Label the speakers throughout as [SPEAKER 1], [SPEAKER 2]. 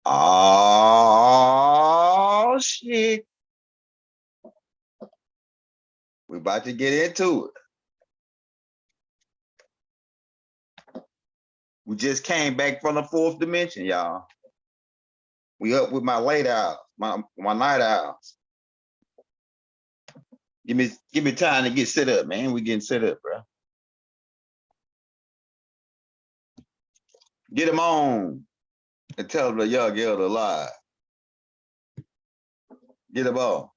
[SPEAKER 1] Oh shit. We about to get into it. We just came back from the fourth dimension, y'all. We up with my late hours, my night hours. Give me time to get set up, man. We getting set up, bro. Get them on and tell them the young girl alive. Get them on.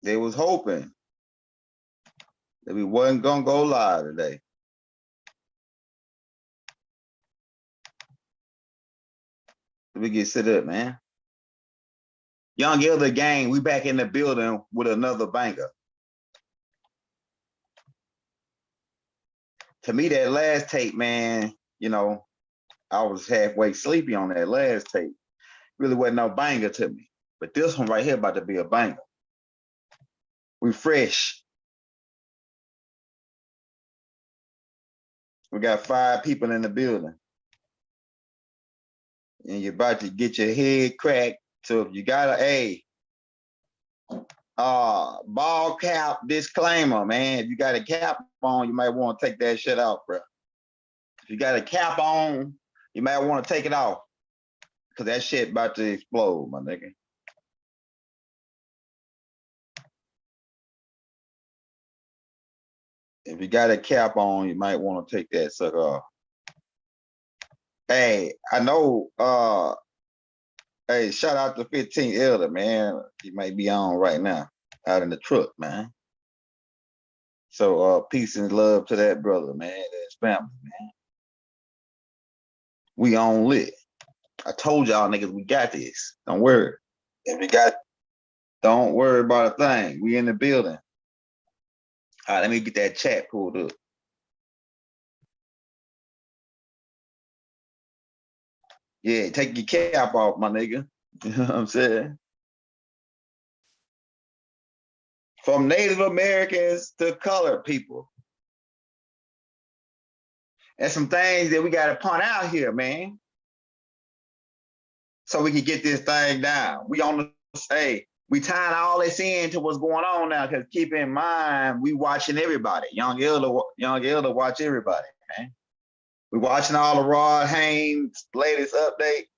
[SPEAKER 1] They was hoping that we wasn't gonna go live today. We get set up, man. Young Elder gang, we back in the building with another banger. To me, that last tape, man, you know, I was halfway sleepy on that last tape. Really wasn't no banger to me. But this one right here about to be a banger. We fresh. We got 5 people in the building. And you're about to get your head cracked. So if you got ball cap disclaimer, man. If you got a cap on, you might want to take that shit off, bro. If you got a cap on, you might want to take it off. Cause that shit about to explode, my nigga. If you got a cap on, you might want to take that sucker off. Hey, I know hey, shout out to 15 Elder, man. He might be on right now, out in the truck, man. So peace and love to that brother, man. That's family, man. We on lit. I told y'all niggas we got this. Don't worry. If we got, don't worry about a thing. We in the building. All right, let me get that chat pulled up. Yeah, take your cap off, my nigga. You know what I'm saying? From Native Americans to colored people. And some things that we got to point out here, man. So we can get this thing down. We on the we tying all this into what's going on now, because keep in mind, we watching everybody. Young Elder watch everybody, man. We watching all the Rod Haynes latest updates.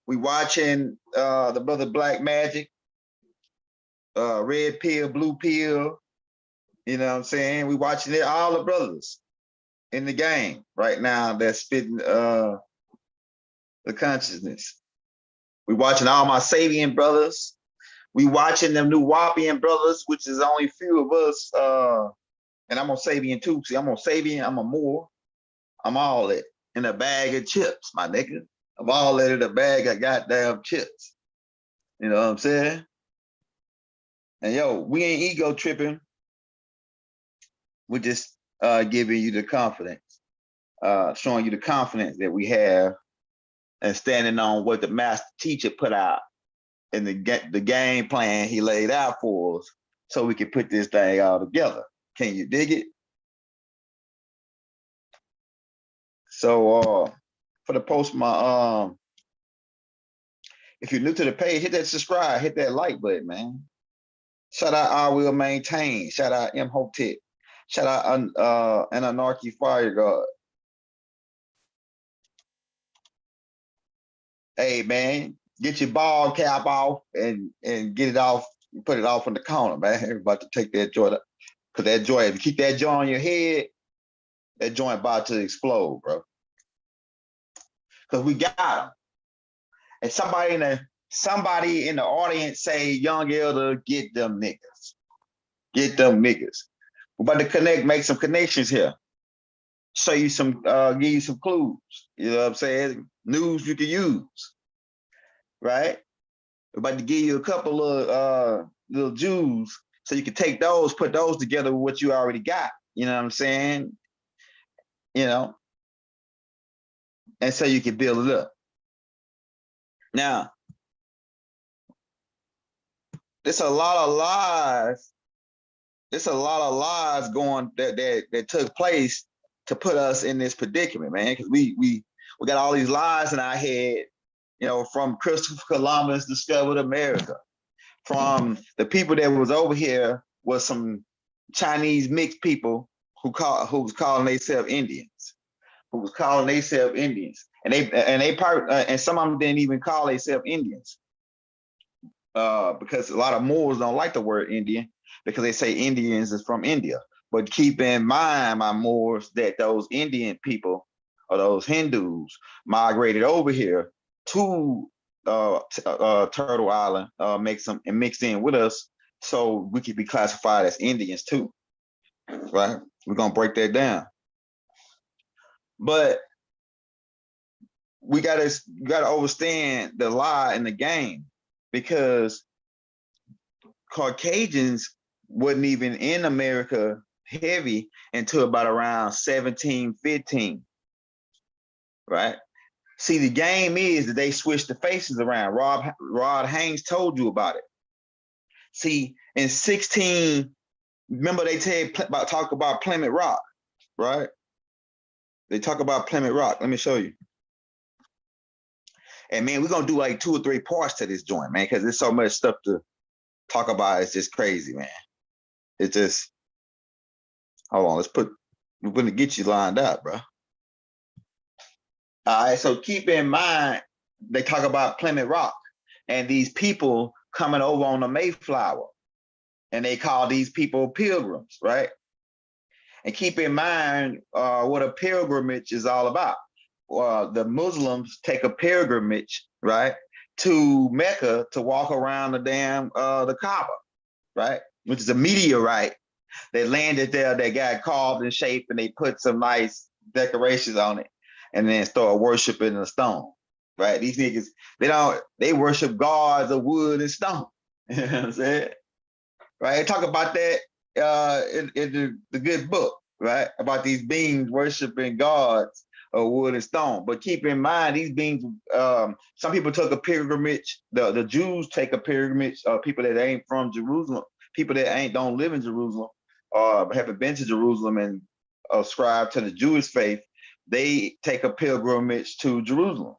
[SPEAKER 1] We watching the brother Black Magic, Red Pill, Blue Pill. You know what I'm saying? We watching it, all the brothers in the game right now that's spitting the consciousness. We watching all my Sabian brothers. We watching them new Wapian brothers, which is only a few of us. And I'm on Sabian too. See, I'm on Sabian, I'm a Moor. I'm all that in a bag of chips, my nigga. I'm all that in a bag of goddamn chips. You know what I'm saying? And yo, we ain't ego tripping. We're just giving you the confidence, showing you the confidence that we have and standing on what the master teacher put out and the game plan he laid out for us so we can put this thing all together. Can you dig it? So for the post, my if you're new to the page, hit that subscribe, hit that like button, man. Shout out I Will Maintain. Shout out M Hotep. Shout out an Anarchy Fire God. Hey man, get your ball cap off and get it off, put it off in the corner, man. Everybody to take that joint up. Cause that joint, if you keep that joint on your head, that joint about to explode, bro. Cause we got them. And somebody in the audience say, Young Elder, get them niggas. Get them niggas. We're about to make some connections here. Show you some, give you some clues. You know what I'm saying? News you can use. Right? We're about to give you a couple of little Jews so you can take those, put those together with what you already got. You know what I'm saying? You know, and so you can build it up. Now, there's a lot of lies it's a lot of lies going that took place to put us in this predicament, man. Because we got all these lies in our head, you know, from Christopher Columbus discovered America, from the people that was over here was some Chinese mixed people who was calling themselves Indians, and some of them didn't even call themselves Indians, because a lot of Moors don't like the word Indian because they say Indians is from India. But keep in mind, my Moors, that those Indian people or those Hindus migrated over here to Turtle Island, mixed in with us, so we could be classified as Indians too, right? We're gonna break that down, but we gotta understand the lie in the game, because Caucasians wasn't even in America heavy until about around 1715, right? See, the game is that they switched the faces around. Rod Haynes told you about it. See, in 16, remember they talk about Plymouth Rock, right? They talk about Plymouth Rock. Let me show you. And man, we're gonna do like 2 or 3 parts to this joint, man, because there's so much stuff to talk about. It's just crazy, man. It's just, hold on, we're gonna get you lined up, bro. All right, so keep in mind, they talk about Plymouth Rock and these people coming over on the Mayflower, and they call these people pilgrims, right? And keep in mind what a pilgrimage is all about. The Muslims take a pilgrimage, right, to Mecca to walk around the Kaaba, right, which is a meteorite that landed there. They got carved and shaped, and they put some nice decorations on it, and then start worshiping the stone, right? These niggas, they worship gods of wood and stone. You know what I'm saying? Right? Talk about that in the good book, right? About these beings worshiping gods of wood and stone. But keep in mind, these beings, some people took a pilgrimage. The Jews take a pilgrimage. People that ain't from Jerusalem, people that don't live in Jerusalem, haven't been to Jerusalem and ascribe to the Jewish faith, they take a pilgrimage to Jerusalem.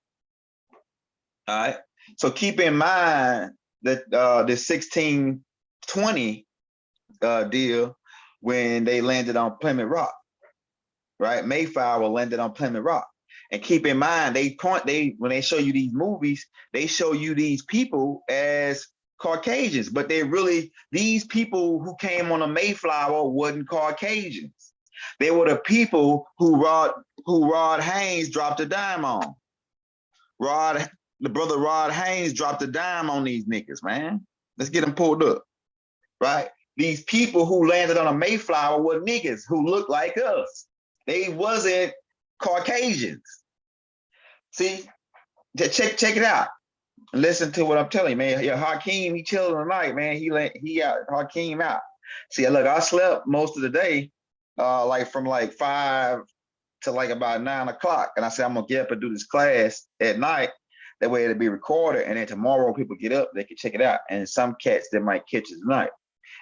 [SPEAKER 1] All right. So keep in mind that the 1620 deal, when they landed on Plymouth Rock, right? Mayflower landed on Plymouth Rock. And keep in mind, when they show you these movies, they show you these people as Caucasians, but these people who came on the Mayflower wasn't Caucasians. They were the people who Rod Haynes dropped a dime on. The brother Rod Haynes dropped a dime on these niggas, man. Let's get them pulled up, right? These people who landed on a Mayflower were niggas who looked like us. They wasn't Caucasians. See, check it out. Listen to what I'm telling you, man. Yeah, Hakeem, he chilling tonight, man. He out, Hakeem out. See, look, I slept most of the day, from 5 to about 9 o'clock. And I said, I'm gonna get up and do this class at night. That way it'll be recorded. And then tomorrow when people get up, they can check it out. And some cats that might catch it tonight.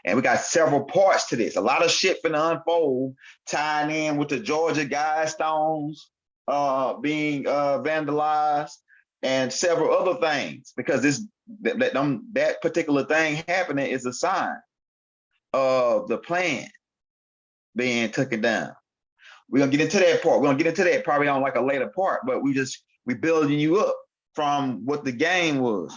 [SPEAKER 1] And we got several parts to this. A lot of shit finna unfold, tying in with the Georgia Guidestones being vandalized, and several other things, because that particular thing happening is a sign of the plan being taken down. We're gonna get into that part. We're gonna get into that probably on like a later part, but we building you up from what the game was.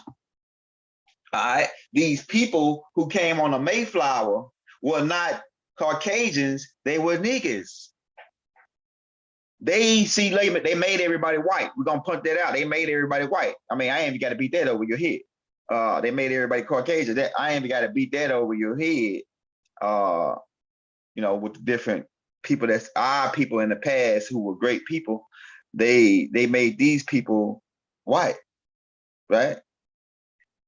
[SPEAKER 1] All right, these people who came on the Mayflower were not Caucasians, they were niggas. They made everybody white. We're gonna point that out. They made everybody white. I mean, I ain't even got to beat that over your head. They made everybody Caucasian. I ain't even got to beat that over your head. With the different people, that's our people in the past who were great people. They made these people white, right?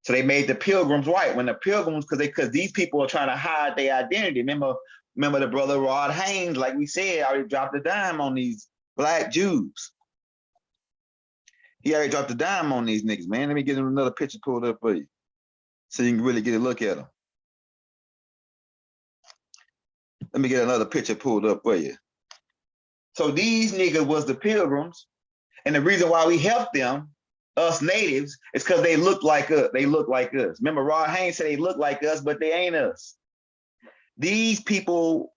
[SPEAKER 1] So they made the pilgrims white. When the pilgrims, because these people are trying to hide their identity. Remember the brother Rod Haynes, like we said, already dropped a dime on these Black Jews. He already dropped a dime on these niggas, man. Let me get him another picture pulled up for you, so you can really get a look at them. Let me get another picture pulled up for you. So these niggas was the pilgrims, and the reason why we helped them, us natives, is because they look like us. They look like us. Remember, Rod Haynes said they look like us, but they ain't us. These people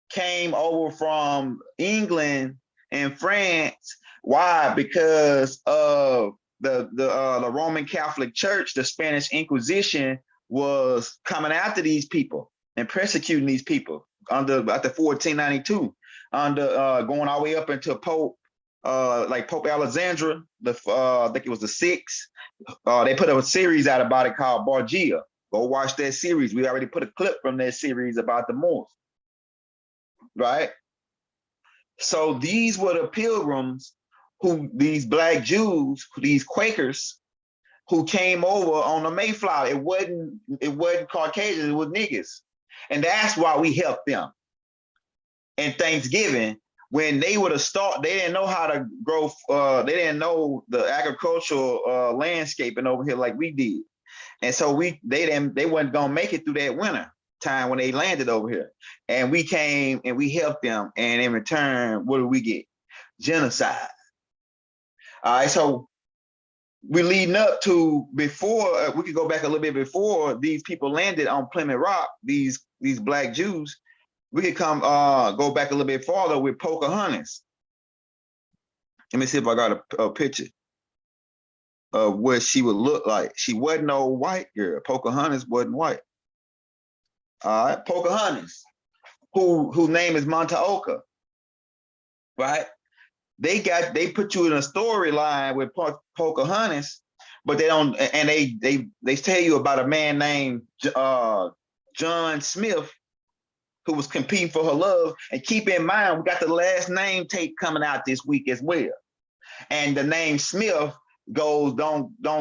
[SPEAKER 1] came over from England and France. Why? Because of the Roman Catholic Church, the Spanish Inquisition was coming after these people and persecuting these people after 1492, going all the way up into Pope like Pope Alexandra, I think it was the sixth. They put a series out about it called Borgia. Go watch that series. We already put a clip from that series about the Moors, right? So these were the pilgrims these black Jews, these Quakers, who came over on the Mayflower. It wasn't Caucasians, it was niggas. And that's why we helped them. And Thanksgiving, when they would have started, they didn't know how to grow, they didn't know the agricultural landscaping over here like we did. And so they wasn't gonna make it through that winter time when they landed over here. And we came and we helped them. And in return, what do we get? Genocide. All right, so we're leading up to before, we could go back a little bit before these people landed on Plymouth Rock, these black Jews. We could go back a little bit farther with Pocahontas. Let me see if I got a picture of what she would look like. She wasn't no white girl. Pocahontas wasn't white. All right, Pocahontas, whose name is Montaoka, right? They put you in a storyline with Pocahontas, but they don't, and they tell you about a man named John Smith, who was competing for her love. And keep in mind, we got the last name tape coming out this week as well. And the name Smith don't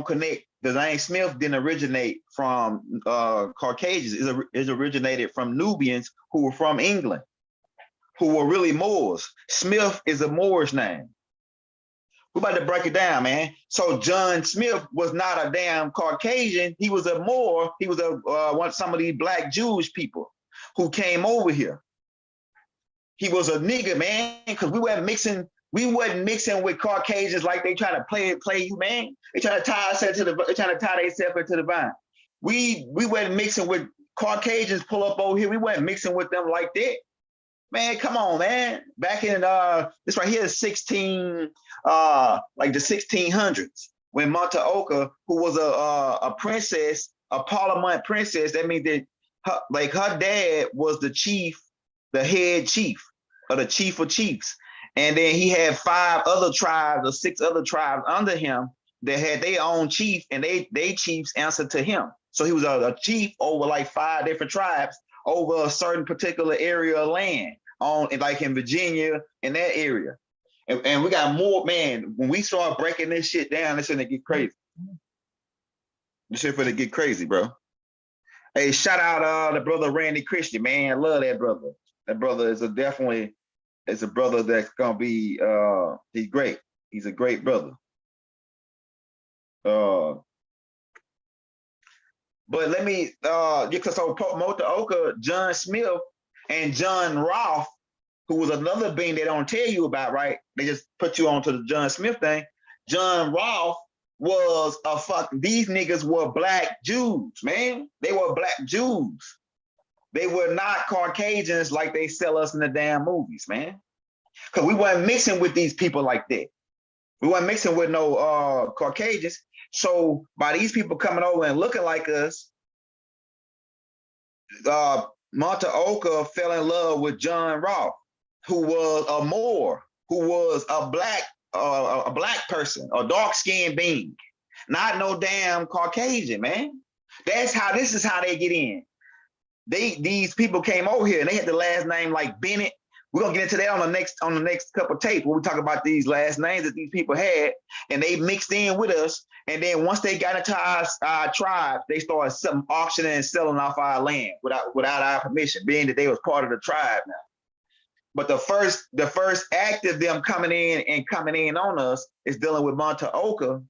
[SPEAKER 1] connect. The name Smith didn't originate from Caucasians. It originated from Nubians who were from England, who were really Moors. Smith is a Moorish name. We're about to break it down, man. So John Smith was not a damn Caucasian. He was a Moor. He was some of these black Jewish people who came over here. He was a nigga, man, because we wasn't mixing with Caucasians like they try to play you, man. They try to tie themselves into the vine. We wasn't mixing with Caucasians pull up over here. We wasn't mixing with them like that. Man, come on, man. Back in this right here is like the 1600s, when Montaoka, who was a princess, a Parliament princess, that means that her dad was the chief, the head chief, or the chief of chiefs. And then he had 5 other tribes or 6 other tribes under him that had their own chief, and they chiefs answered to him. So he was a chief over like 5 different tribes over a certain particular area of land, like in Virginia, in that area. And we got more, man. When we start breaking this shit down, it's gonna get crazy. This shit gonna get crazy, bro. Hey, shout out the brother Randy Christian, man. I love that brother. That brother is a brother that's gonna be he's great. He's a great brother. But let me because so Montaoka, John Smith, and John Rolfe, who was another being they don't tell you about, right? They just put you onto the John Smith thing. John Rolfe was these niggas were black Jews, man. They were black Jews. They were not Caucasians like they sell us in the damn movies, man. Because we weren't mixing with these people like that. We weren't mixing with no Caucasians. So by these people coming over and looking like us, Montaoka fell in love with John Rolfe, who was a Moor, who was a black person, a dark-skinned being, not no damn Caucasian, man. This is how they get in. These people came over here and they had the last name like Bennett. We're gonna get into that on the next couple of tapes where we talk about these last names that these people had, and they mixed in with us. And then once they got into our tribe, they started auctioning and selling off our land without our permission, being that they was part of the tribe now. But the first act of them coming in on us is dealing with Montaoka,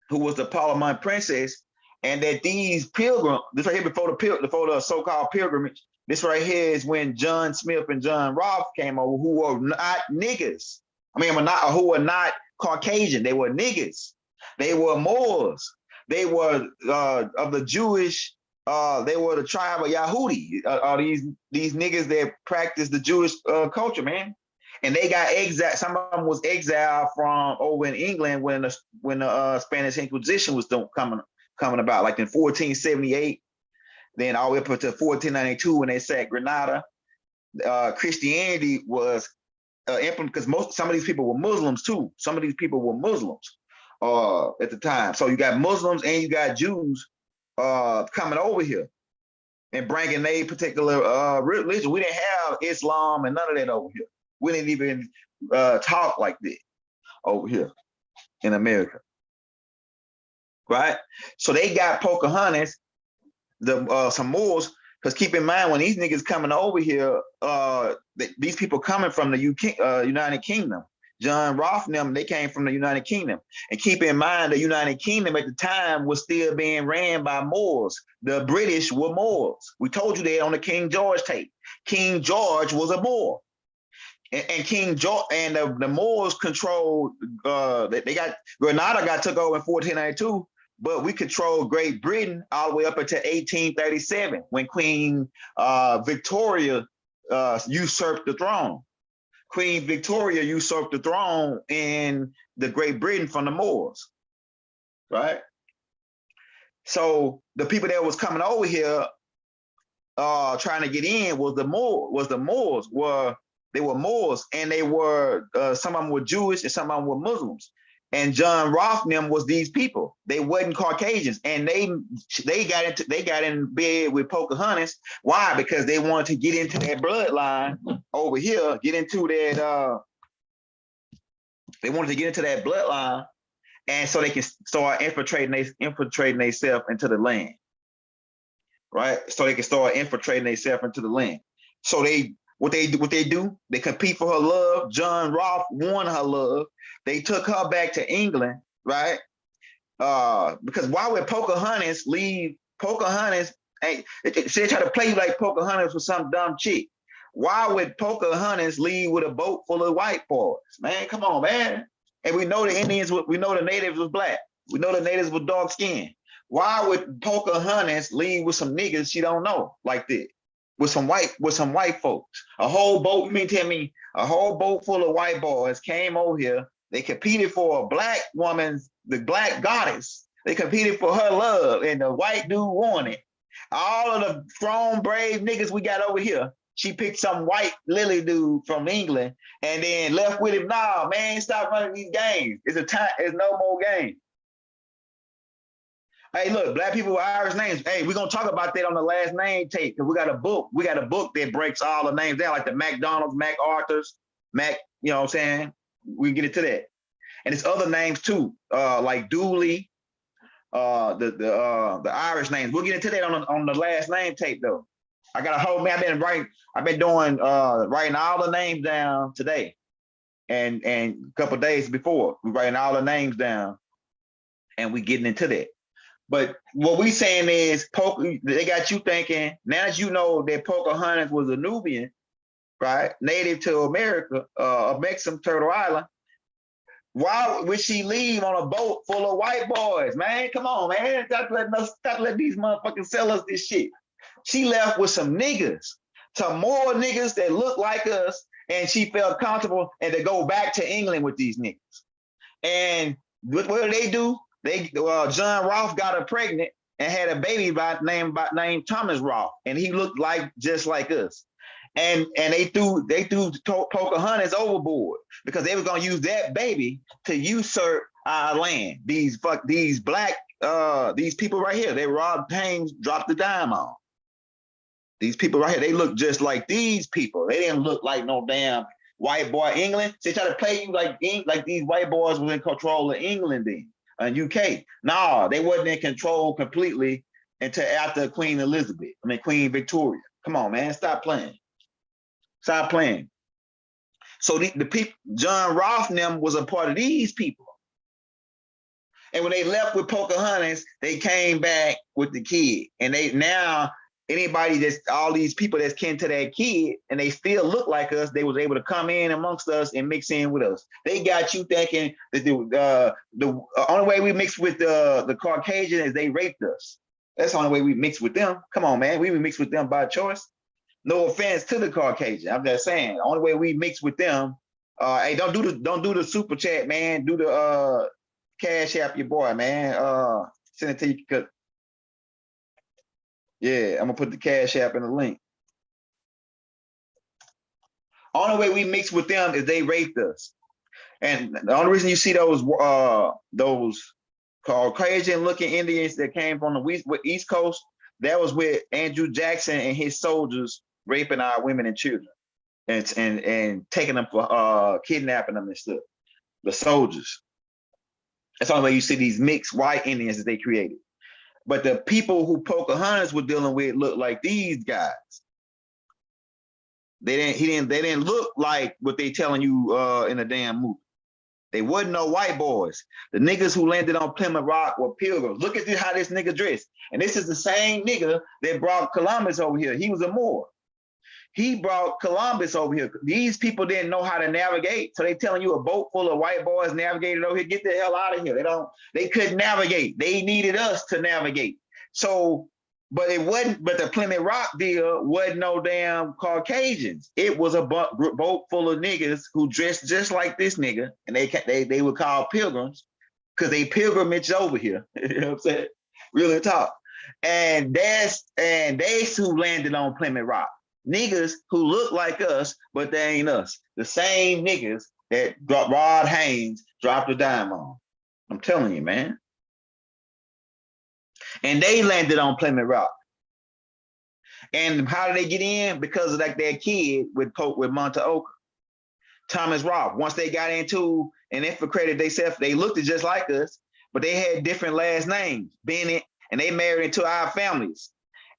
[SPEAKER 1] who was the Parliament princess, and that these pilgrims, this right here before the so-called pilgrimage, This right here is when John Smith and John Roth came over, who were not niggas. Who were not Caucasian. They were niggas. They were Moors. They were of the Jewish. They were the tribe of Yahudi. These niggas that practice the Jewish culture, man. And they got exiled. Some of them was exiled from over in England when the Spanish Inquisition was coming about, like in 1478. Then all the way up to 1492 when they sacked Granada. Christianity was because some of these people were Muslims too. Some of these people were Muslims at the time. So you got Muslims and you got Jews coming over here and bringing a particular religion. We didn't have Islam and none of that over here. We didn't even talk like that over here in America, right? So they got Pocahontas, some Moors, because keep in mind when these niggas coming over here, these people coming from the United Kingdom. John Roth and them, they came from the United Kingdom. And keep in mind, the United Kingdom at the time was still being ran by Moors. The British were Moors. We told you that on the King George tape. King George was a Moor. And King George and the Moors controlled, they got, Granada got took over in 1492, but we controlled Great Britain all the way up until 1837 when Queen Victoria usurped the throne. Queen Victoria usurped the throne in the Great Britain from the Moors, right? So the people that was coming over here trying to get in was the Moors. They were Moors, and they were some of them were Jewish and some of them were Muslims. And John Roth and them was these people. They wasn't Caucasians, and they got in bed with Pocahontas. Why? Because they wanted to get into that bloodline over here, get into that. They wanted to get into that bloodline, and so they can start infiltrating themselves into the land, right? So they can start infiltrating themselves into the land. So what they do, they compete for her love. John Roth won her love. They took her back to England, right? Because why would Pocahontas leave? Pocahontas, they try to play you like Pocahontas was some dumb chick. Why would Pocahontas leave with a boat full of white boys? Man, come on, man. And we know we know the natives was black. We know the natives were dark skinned. Why would Pocahontas leave with some niggas she don't know like that? With some white folks. A whole boat, you mean tell me a whole boat full of white boys came over here. They competed for a black woman, the black goddess. They competed for her love, and the white dude won it. All of the strong, brave niggas we got over here, she picked some white lily dude from England and then left with him. Nah, man, stop running these games. It's no more game. Hey, look, black people with Irish names. Hey, we're gonna talk about that on the last name tape because we got a book. We got a book that breaks all the names down, like the McDonald's, MacArthur's, you know what I'm saying? We can get into that. And it's other names too, like Dooley, the Irish names. We'll get into that on the last name tape though. I got a whole man. I've been doing writing all the names down today, and a couple of days before we writing all the names down, and we getting into that. But what we saying is, they got you thinking, now that you know that Pocahontas was a Nubian, right, native to America, of Mexican Turtle Island, why would she leave on a boat full of white boys, man? Come on, man. Stop letting these motherfuckers sell us this shit. She left with some niggas, some more niggas that look like us, and she felt comfortable and to go back to England with these niggas. And what do they do? John Roth got her pregnant and had a baby named Thomas Roth, and he looked just like us. And they threw Pocahontas overboard because they were gonna use that baby to usurp our land. These black these people right here, they robbed Haynes, dropped the dime on. These people right here, they look just like these people. They didn't look like no damn white boy England. They try to play you like these white boys was in control of England then. And UK. No, they wasn't in control completely until after Queen Victoria. Come on, man, stop playing. Stop playing. So the people, John Roth and them was a part of these people. And when they left with Pocahontas, they came back with the kid. And now anybody that's all these people that's kin to that kid and they still look like us, they was able to come in amongst us and mix in with us. They got you thinking that the only way we mix with the Caucasian is they raped us. That's the only way we mix with them. Come on, man. We mix with them by choice. No offense to the Caucasian. I'm just saying, the only way we mix with them. Hey, don't do the super chat, man. Do the cash app your boy, man. Send it to you. Yeah, I'm gonna put the cash app in the link. Only way we mix with them is they raped us, and the only reason you see those Caucasian looking Indians that came from the East Coast, that was with Andrew Jackson and his soldiers raping our women and children, and taking them for kidnapping them and stuff. The soldiers. That's the only way you see these mixed white Indians that they created. But the people who Pocahontas were dealing with look like these guys. They didn't look like what they telling you in a damn movie. They wasn't no white boys. The niggas who landed on Plymouth Rock were pilgrims. Look at how this nigga dressed. And this is the same nigga that brought Columbus over here. He was a Moor. He brought Columbus over here. These people didn't know how to navigate. So they telling you a boat full of white boys navigated over here. Get the hell out of here. They couldn't navigate. They needed us to navigate. So, but the Plymouth Rock deal wasn't no damn Caucasians. It was a boat full of niggas who dressed just like this nigga. And they were called pilgrims because they pilgrimaged over here. You know what I'm saying? Really talk. And they who landed on Plymouth Rock. Niggas who look like us, but they ain't us. The same niggas that Rod Haynes dropped a dime on. I'm telling you, man. And they landed on Plymouth Rock. And how did they get in? Because of like that kid with Monteoka, Thomas Roth. Once they got into and infiltrated themselves, they looked just like us, but they had different last names, Bennett, and they married into our families.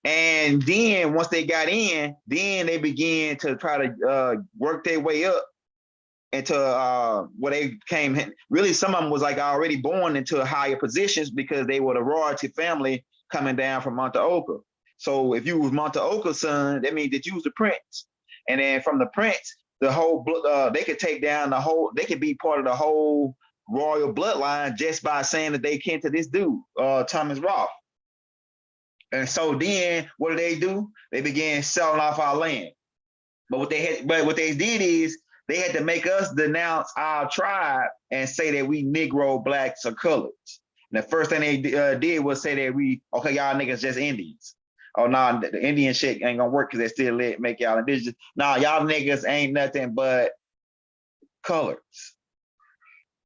[SPEAKER 1] And then once they got in, then they began to try to work their way up into where they came. Really, some of them was like already born into higher positions because they were the royalty family coming down from Monteoka. So if you was Monteoka's son, that means that you was the prince. And then from the prince, the whole they could take down the whole. They could be part of the whole royal bloodline just by saying that they kin to this dude, Thomas Roth. And so then what do? They began selling off our land. But what they did is they had to make us denounce our tribe and say that we Negro, blacks, or coloreds. And the first thing they did was say that y'all niggas just Indians. Oh, no, the Indian shit ain't gonna work because they still make y'all indigenous. Nah, y'all niggas ain't nothing but coloreds.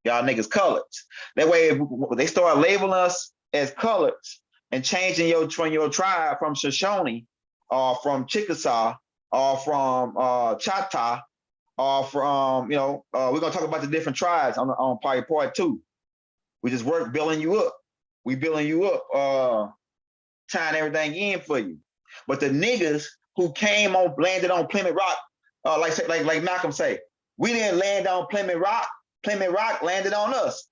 [SPEAKER 1] Y'all niggas coloreds. That way, if they start labeling us as coloreds, and changing your tribe from Shoshone or from Chickasaw or from Choctaw or from, we're going to talk about the different tribes on probably part 2. We just building you up. We building you up, tying everything in for you. But the niggas who landed on Plymouth Rock, like Malcolm say, we didn't land on Plymouth Rock. Plymouth Rock landed on us.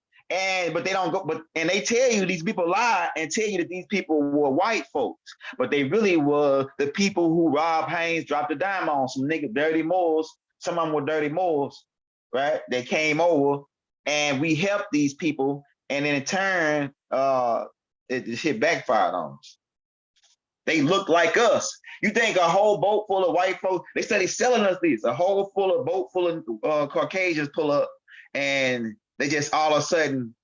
[SPEAKER 1] But they don't go, and they tell you, these people lie and tell you that these people were white folks, but they really were the people who Rob Haynes dropped a dime on, some niggas, dirty Moors. Some of them were dirty Moors, right? They came over and we helped these people, and in turn, this shit backfired on us. They look like us. You think a whole boat full of white folks, they said he's selling us these, a whole boat full of Caucasians pull up, and they just all of a sudden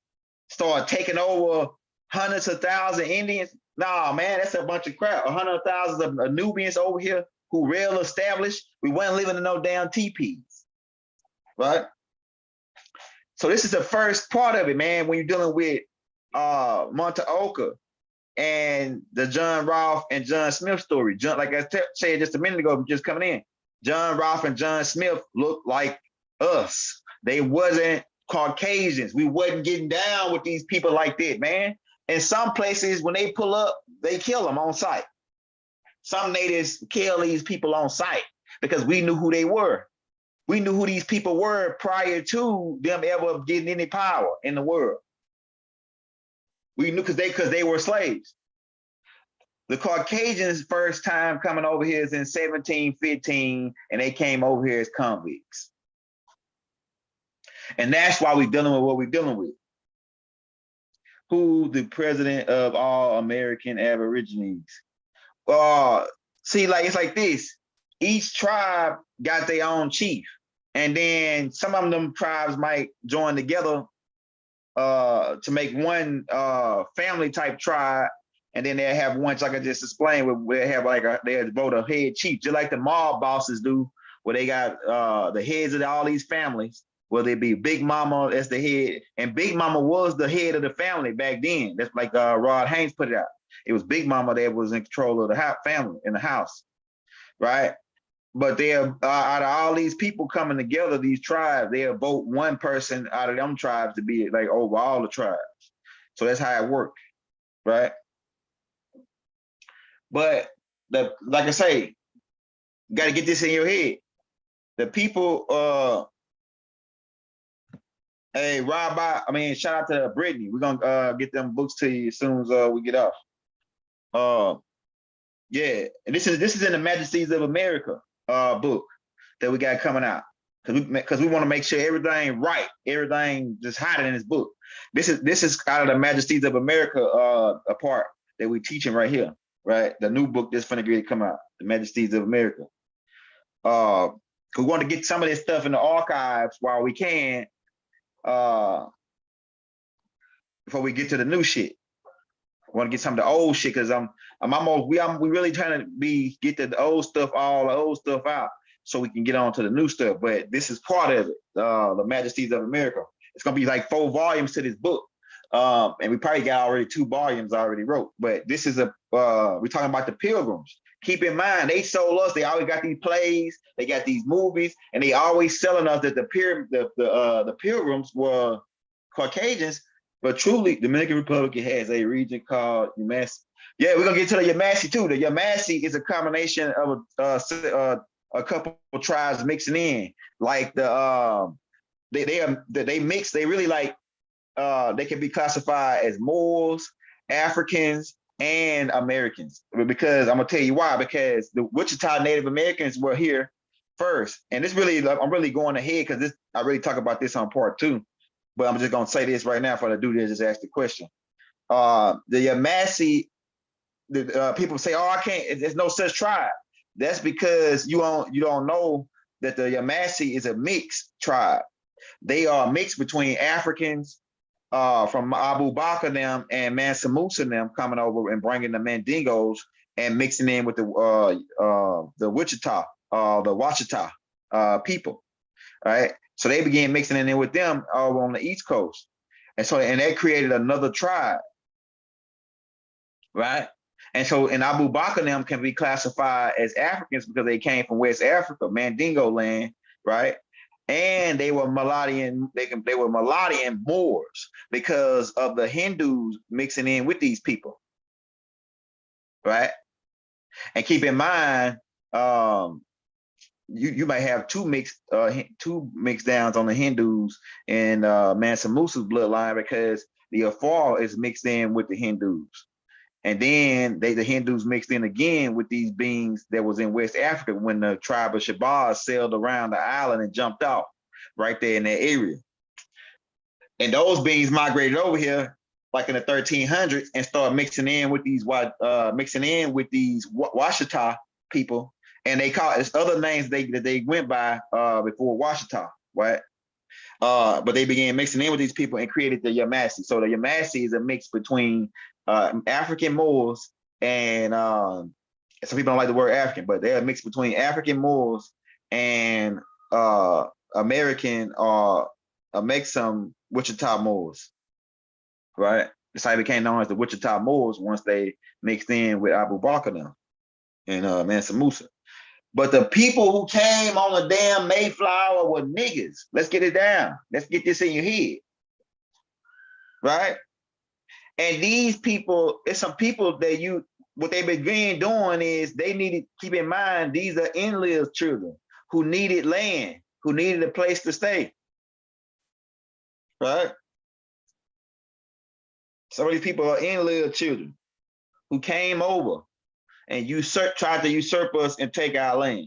[SPEAKER 1] start taking over hundreds of thousands of Indians. Nah, man, that's a bunch of crap. 100,000 of Nubians over here who real established. We weren't living in no damn teepees, right? So this is the first part of it, man, when you're dealing with Monteoka and the John Rolfe and John Smith story. Like I said just a minute ago, just coming in, John Rolfe and John Smith look like us. They wasn't Caucasians. We wasn't getting down with these people like that, man. In some places, when they pull up, they kill them on sight. Some natives kill these people on sight because we knew who they were. We knew who these people were prior to them ever getting any power in the world. We knew because they were slaves. The Caucasians' first time coming over here is in 1715, and they came over here as convicts. And that's why we're dealing with what we're dealing with. Who the president of all American Aborigines? See, like it's like this. Each tribe got their own chief, and then some of them tribes might join together to make one family type tribe, and then they have one, like I just explained, where they have like they vote a head chief, just like the mob bosses do, where they got the heads of all these families, whether it be Big Mama as the head, and Big Mama was the head of the family back then. That's like Rod Haynes put it out. It was Big Mama that was in control of the family in the house, right? But they're out of all these people coming together, these tribes, they'll vote one person out of them tribes to be like over all the tribes. So that's how it worked, right? But like I say, you got to get this in your head. The people, hey, shout out to Brittany. We're gonna get them books to you as soon as we get off. Yeah, and this is in the Majesties of America book that we got coming out, because we want to make sure everything right, everything just hot in this book. This is out of the Majesties of America a part that we're teaching right here, right? The new book that's finna get come out, the Majesties of America. We want to get some of this stuff in the archives while we can, before we get to the new shit. I want to get some of the old shit, because we really trying to get the old stuff, all the old stuff out, so we can get on to the new stuff. But this is part of it, the Majesties of America. It's gonna be like 4 volumes to this book, and we probably got already 2 volumes already wrote. But this is we're talking about the Pilgrims. Keep in mind, they sold us. They always got these plays, they got these movies, and they always selling us that the Pilgrims were Caucasians. But truly, Dominican Republic has a region called Yamasee. Yeah, we're gonna get to the Yamasee too. The Yamasee is a combination of a couple of tribes mixing in. Like they mix. They really like they can be classified as Moors, Africans, and Americans. Because I'm gonna tell you why. Because the Wichita Native Americans were here first, and this really I'm really going ahead because I really talk about this on part 2. But I'm just gonna say this right now before I do this. Just ask the question. The Yamasee, people say, "Oh, I can't. There's no such tribe." That's because you don't know that the Yamasee is a mixed tribe. They are mixed between Africans from Abu Bakr them and Mansa Musa them coming over and bringing the Mandingos and mixing in with the Wichita, the Wachita people, right? So they began mixing in with them over on the East Coast. And that created another tribe, right? And so Abu Bakr them can be classified as Africans because they came from West Africa, Mandingo land, right? And they were Mulattian, they were Mulattian Moors because of the Hindus mixing in with these people, right? And keep in mind, you might have two mixed downs on the Hindus and Mansa Musa's bloodline, because the Afar is mixed in with the Hindus, and then the Hindus mixed in again with these beings that was in West Africa when the tribe of Shabazz sailed around the island and jumped off right there in that area. And those beings migrated over here like in the 1300s and started mixing in with these Washita people. And they call it other names that they went by before Washita, right? But they began mixing in with these people and created the Yamasee. So the Yamasee is a mix between African Moors and some people don't like the word African, but they're a mix between African Moors and American make some Wichita Moors, right? That's how they became known as the Wichita Moors once they mixed in with Abu Bakr now and Mansa Musa. But the people who came on the damn Mayflower were niggas. Let's get it down. Let's get this in your head, right? And these people, it's some people that what they began doing is they needed, keep in mind, these are enlist children who needed land, who needed a place to stay, right? Some of these people are enlist children who came over and tried to usurp us and take our land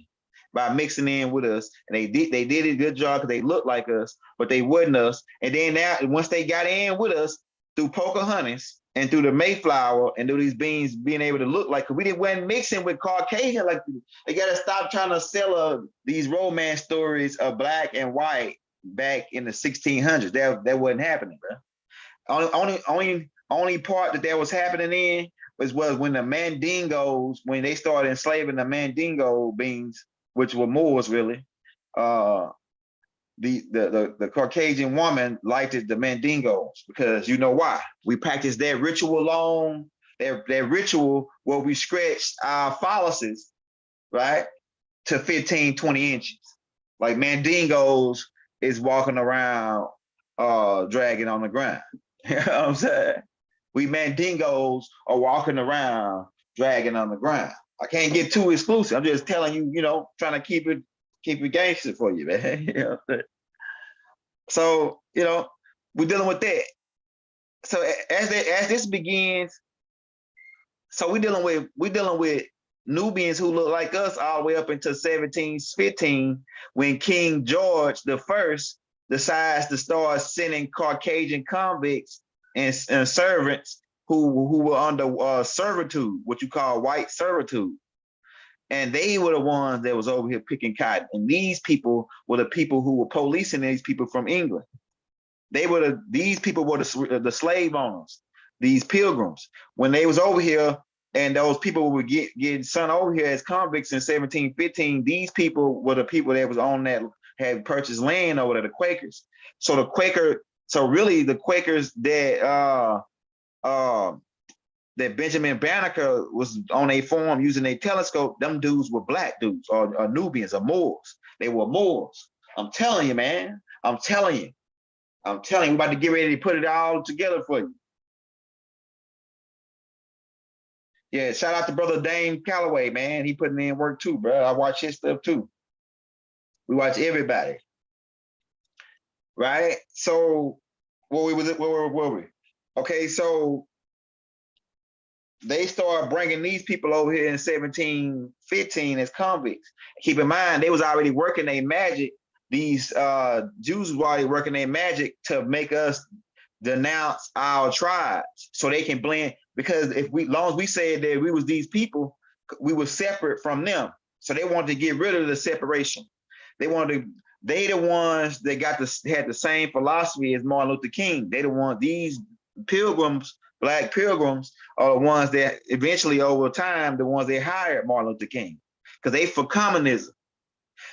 [SPEAKER 1] by mixing in with us. And they did a good job because they looked like us, but they wasn't us. And then now, once they got in with us through Pocahontas and through the Mayflower and through these beings being able to look like, we wasn't mixing with Caucasian. Like, they got to stop trying to sell these romance stories of black and white back in the 1600s. That wasn't happening, bro. Only part that was happening in was when the Mandingos, when they started enslaving the Mandingo beings, which were Moors really. The Caucasian woman liked the Mandingos because you know why? We practiced that ritual long, that ritual where we scratched our phalluses, right, to 15, 20 inches. Like Mandingos is walking around dragging on the ground. You know what I'm saying? We Mandingos are walking around dragging on the ground. I can't get too exclusive. I'm just telling you, trying to keep it gangster for you, man. You know what I'm saying? So, we're dealing with that. So as this begins, so we're dealing with Nubians who look like us all the way up into 1715 when King George I decides to start sending Caucasian convicts and servants who were under servitude, what you call white servitude. And they were the ones that was over here picking cotton. And these people were the people who were policing these people from England. These people were the slave owners, these pilgrims. When they was over here and those people were getting sent over here as convicts in 1715, these people were the people that was on that, had purchased land over there, the Quakers. So the Quakers that Benjamin Banneker was on a farm using a telescope, them dudes were black dudes or Nubians or Moors. They were Moors. I'm telling you, man. I'm telling you. We're about to get ready to put it all together for you. Yeah, shout out to brother Dane Calloway, man. He putting in work too, bro. I watch his stuff too. We watch everybody. Right? So where were we? Okay, so they started bringing these people over here in 1715 as convicts. Keep in mind, they was already working their magic. These Jews were already working their magic to make us denounce our tribes so they can blend. Because long as we said that we was these people, we were separate from them. So they wanted to get rid of the separation. They the ones that had the same philosophy as Martin Luther King. These pilgrims, black pilgrims, are the ones that eventually over time, the ones that hired Martin Luther King. Because they for communism.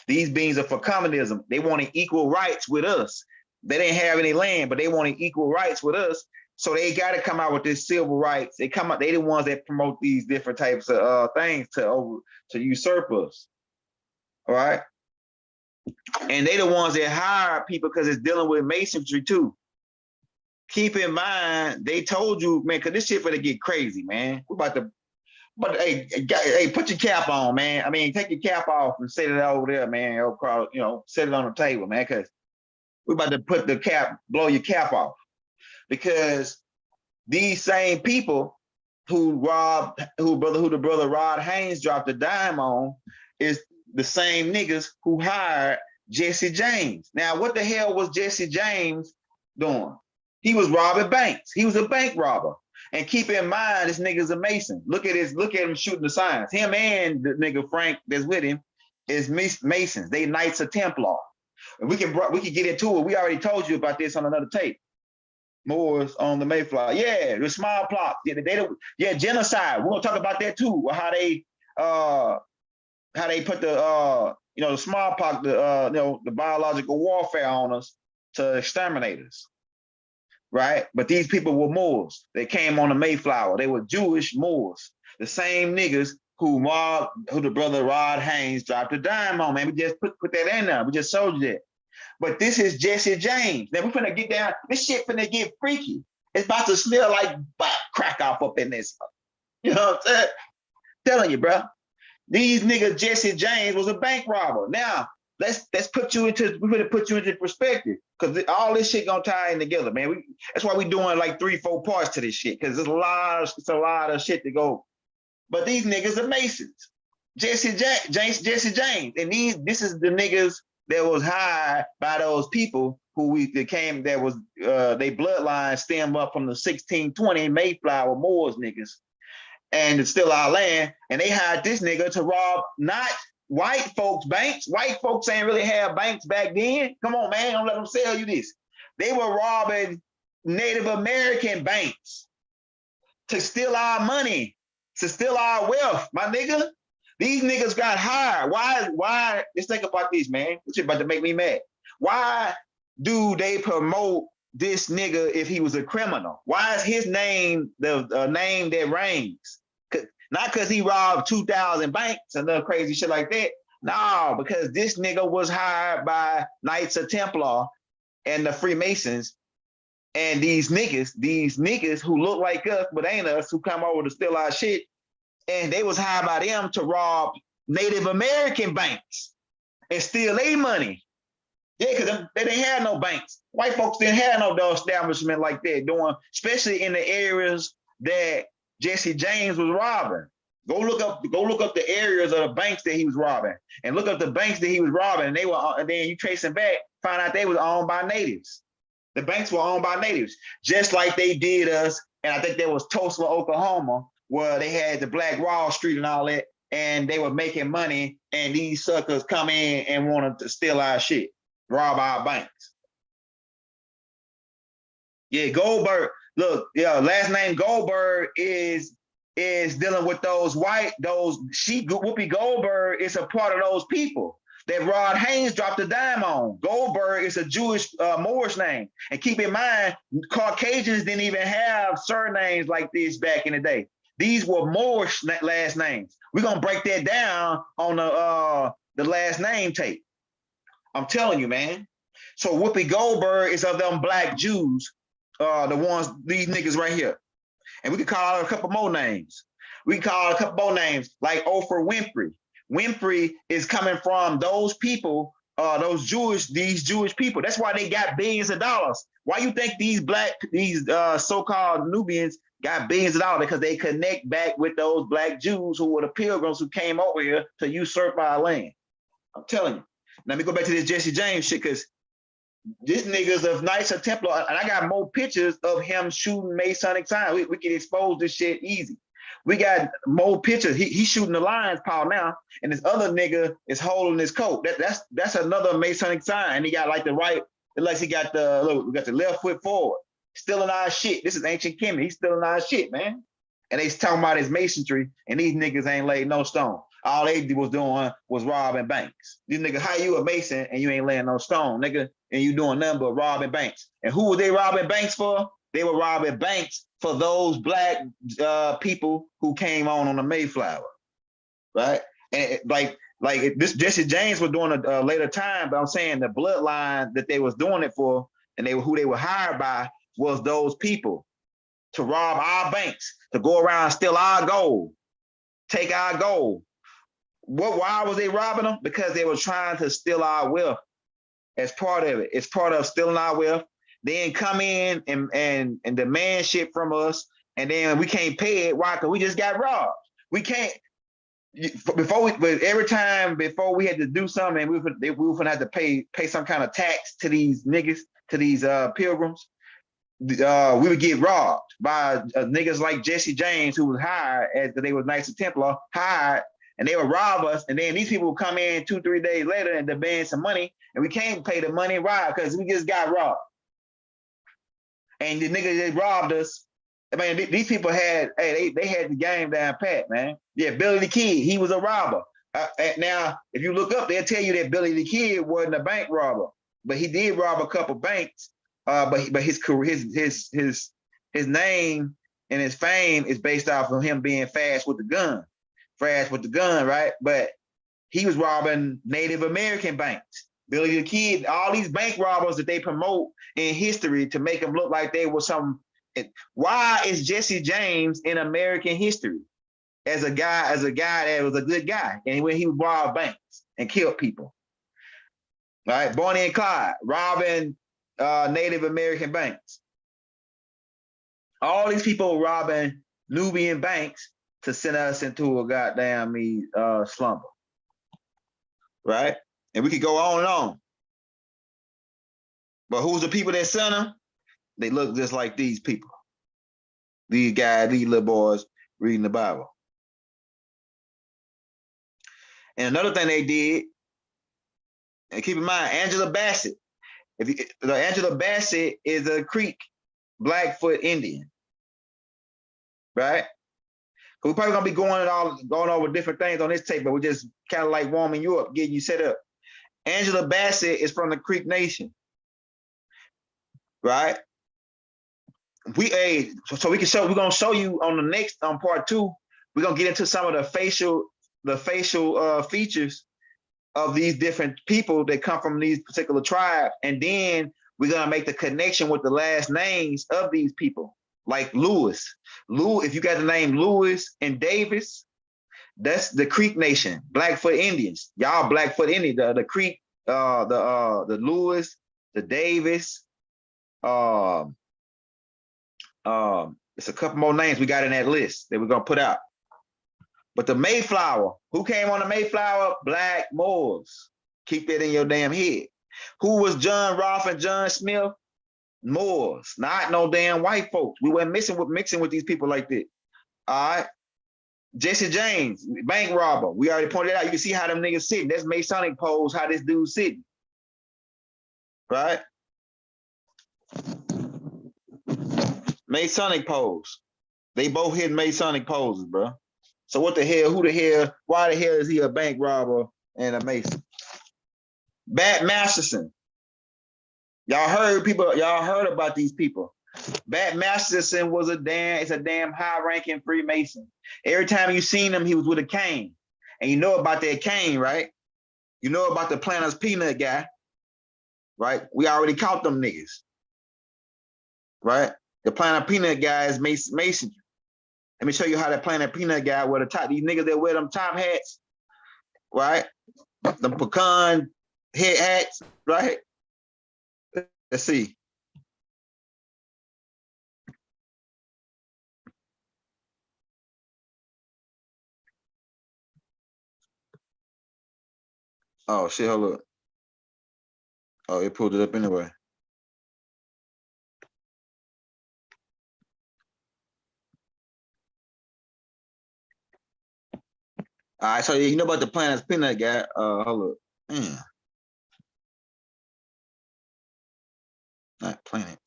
[SPEAKER 1] These beings are for communism. They wanted equal rights with us. They didn't have any land, but they wanted equal rights with us. So they got to come out with this civil rights. They the ones that promote these different types of things to usurp us. All right. And they the ones that hire people because it's dealing with masonry too. Keep in mind, they told you, man, because this shit finna get crazy, man. But hey, put your cap on, man. I mean, take your cap off and set it over there, man. Set it on the table, man, because we're about to blow your cap off. Because these same people who the brother Rod Haynes dropped a dime on is the same niggas who hired Jesse James. Now, what the hell was Jesse James doing? He was robbing banks. He was a bank robber. And keep in mind, this nigga's a Mason. Look at him shooting the signs. Him and the nigga Frank that's with him is Masons. They Knights of Templar. We can get into it. We already told you about this on another tape. Moors on the Mayflower. Yeah, the smallpox. Yeah, genocide. We're gonna talk about that too. How they put the smallpox, the biological warfare on us to exterminate us. Right? But these people were Moors. They came on the Mayflower. They were Jewish Moors. The same niggas who the brother Rod Haynes dropped a dime on, man. We just put that in there. We just showed you that. But this is Jesse James. Now we're finna get down. This shit finna get freaky. It's about to smell like butt crack off up in this. You know what I'm saying? Telling you, bro. These niggas, Jesse James was a bank robber. Now, let's put you into perspective, because all this shit gonna tie in together, man. That's why we doing like 3-4 parts to this shit, because it's a lot of shit to go But these niggas are Masons. Jesse James. And this is the niggas that was hired by those people who that was they bloodline stemmed up from the 1620 Mayflower Moors niggas. And it's still our land. And they hired this nigga to rob not white folks' banks. White folks ain't really have banks back then. Come on, man, don't let them sell you this. They were robbing Native American banks to steal our money, to steal our wealth, my nigga. These niggas got hired. Why? Let's think about this, man. This shit about to make me mad. Why do they promote this nigga if he was a criminal? Why is his name the name that reigns? Not because he robbed 2,000 banks and other crazy shit like that. No, because this nigga was hired by Knights of Templar and the Freemasons. And these niggas who look like us but ain't us, who come over to steal our shit, and they was hired by them to rob Native American banks and steal their money. Yeah, because they didn't have no banks. White folks didn't have no establishment like that doing, especially in the areas that Jesse James was robbing. Go look up the areas of the banks that he was robbing, and look up the banks that he was robbing. And then you trace them back, find out they was owned by natives. The banks were owned by natives, just like they did us. And I think there was Tulsa, Oklahoma, where they had the Black Wall Street and all that, and they were making money. And these suckers come in and wanted to steal our shit, rob our banks. Yeah, Goldberg. Look, yeah, last name Goldberg is dealing with those Whoopi Goldberg is a part of those people that Rod Haynes dropped a dime on. Goldberg is a Jewish Moorish name. And keep in mind, Caucasians didn't even have surnames like this back in the day. These were Moorish last names. We're gonna break that down on the last name tape. I'm telling you, man. So Whoopi Goldberg is of them black Jews, these niggas right here. And we could call out a couple more names. We can call out a couple more names like Oprah Winfrey. Winfrey is coming from those people, these Jewish people. That's why they got billions of dollars. Why you think these so-called Nubians got billions of dollars? Because they connect back with those black Jews who were the pilgrims who came over here to usurp our land. I'm telling you. Let me go back to this Jesse James shit, because this nigga's of Knights of Templar, and I got more pictures of him shooting Masonic signs. We can expose this shit easy. We got more pictures. He's shooting the Lions Paw now, and this other nigga is holding his coat. That's another Masonic sign. And he got like the right, like he got we got the left foot forward, stealing our shit. This is ancient Kemet. He's stealing our shit, man. And they talking about his masonry, and these niggas ain't laid no stone. All they was doing was robbing banks. These niggas, how you a Mason and you ain't laying no stone, nigga, and you doing nothing but robbing banks. And who were they robbing banks for? They were robbing banks for those black people who came on the Mayflower, right? And this Jesse James was doing a later time, but I'm saying the bloodline that they was doing it for, and who they were hired by was those people to rob our banks, to go around and steal our gold, take our gold. Why was they robbing them? Because they were trying to steal our wealth. As part of it, it's part of stealing our wealth. Then come in and demand shit from us, and then we can't pay it. Why? Because we just got robbed. We can't before we had to do something, we were gonna have to pay some kind of tax to these niggas, to these pilgrims. We would get robbed by niggas like Jesse James, who was hired as they was Knights of Templar, hired, and they would rob us. And then these people would come in 2-3 days later and demand some money, and we can't pay the money. Why? Because we just got robbed. And the niggas that robbed us, I mean, these people had, they had the game down pat, man. Yeah, Billy the Kid, he was a robber. Now, if you look up, they'll tell you that Billy the Kid wasn't a bank robber, but he did rob a couple banks. But his career, his name and his fame is based off of him being fast with the gun, right? But he was robbing Native American banks. Billy the Kid, all these bank robbers that they promote in history to make them look like they were some. Why is Jesse James in American history as a guy that was a good guy, and when he robbed banks and killed people, right? Bonnie and Clyde robbing Native American banks. All these people robbing Nubian banks to send us into a goddamn slumber, right? And we could go on and on. But who's the people that sent them? They look just like these people. These guys, these little boys reading the Bible. And another thing they did, and keep in mind, Angela Bassett. Angela Bassett is a Creek Blackfoot Indian, right? We're probably gonna be going over different things on this tape, but we're just kind of like warming you up, getting you set up. Angela Bassett is from the Creek Nation, right? So we can show. We're gonna show you on the next part 2. We're gonna get into some of the facial features of these different people that come from these particular tribes, and then we're gonna make the connection with the last names of these people, like Lewis. If you got the name Lewis and Davis, that's the Creek Nation, Blackfoot Indians. Y'all Blackfoot Indians, the Creek, the Lewis, the Davis. It's a couple more names we got in that list that we're gonna put out. But the Mayflower, who came on the Mayflower? Black Moors. Keep that in your damn head. Who was John Rolfe and John Smith? Moors, not no damn white folks. We weren't mixing with these people like that. All right. Jesse James, bank robber. We already pointed out. You can see how them niggas sitting. That's Masonic pose, how this dude's sitting. Right? Masonic pose. They both hit Masonic poses, bro. So what the hell? Who the hell? Why the hell is he a bank robber and a Mason? Bat Masterson. Y'all heard about these people. Bat Masterson was a damn high-ranking Freemason. Every time you seen him, he was with a cane. And you know about that cane, right? You know about the Planters Peanut guy, right? We already caught them niggas, right? The Planter Peanut guy is masonry. Let me show you how that Planter Peanut guy wear the top. These niggas that wear them top hats, right? The pecan head hats, right? Let's see. Oh shit, hold up. Oh, it pulled it up anyway. All right, so you know about the Planters Peanut guy. Hold up. Man. Not Planet.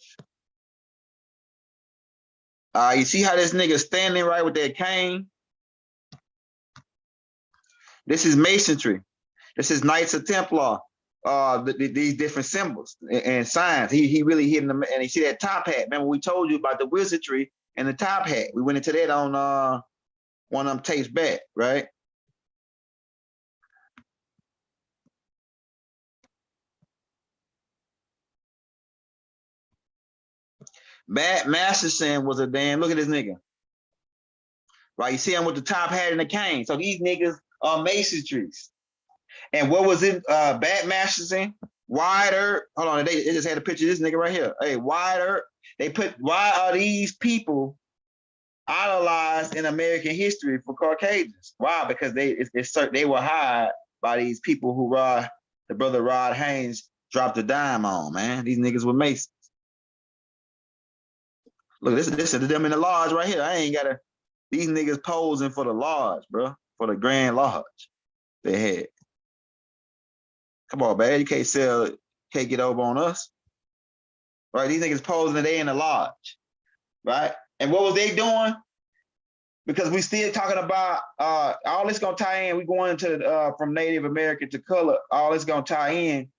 [SPEAKER 1] You see how this nigga standing right with that cane? This is masonry. This is Knights of Templar. These different symbols and signs. He really hitting them, and you see that top hat. Remember we told you about the wizardry and the top hat. We went into that on one of them tapes back, right? Bat Masterson was a damn, look at this nigga. Right, you see him with the top hat and the cane. So these niggas are masonries. And what was it? Bat Masterson, Wide Earp. Hold on, they just had a picture of this nigga right here. Hey, Wide Earp. They put, why are these people idolized in American history for Caucasians? Why? Because they were hired by these people who the brother Rod Haynes dropped a dime on, man. These niggas were Masons. Look, this is them in the lodge right here. I ain't gotta, these niggas posing for the lodge, bro, for the Grand Lodge they had. Come on, man, you can't get over on us. Right, these niggas posing and they in the lodge, right? And what was they doing? Because we still talking about all this gonna tie in. We going into from Native American to color. All this gonna tie in.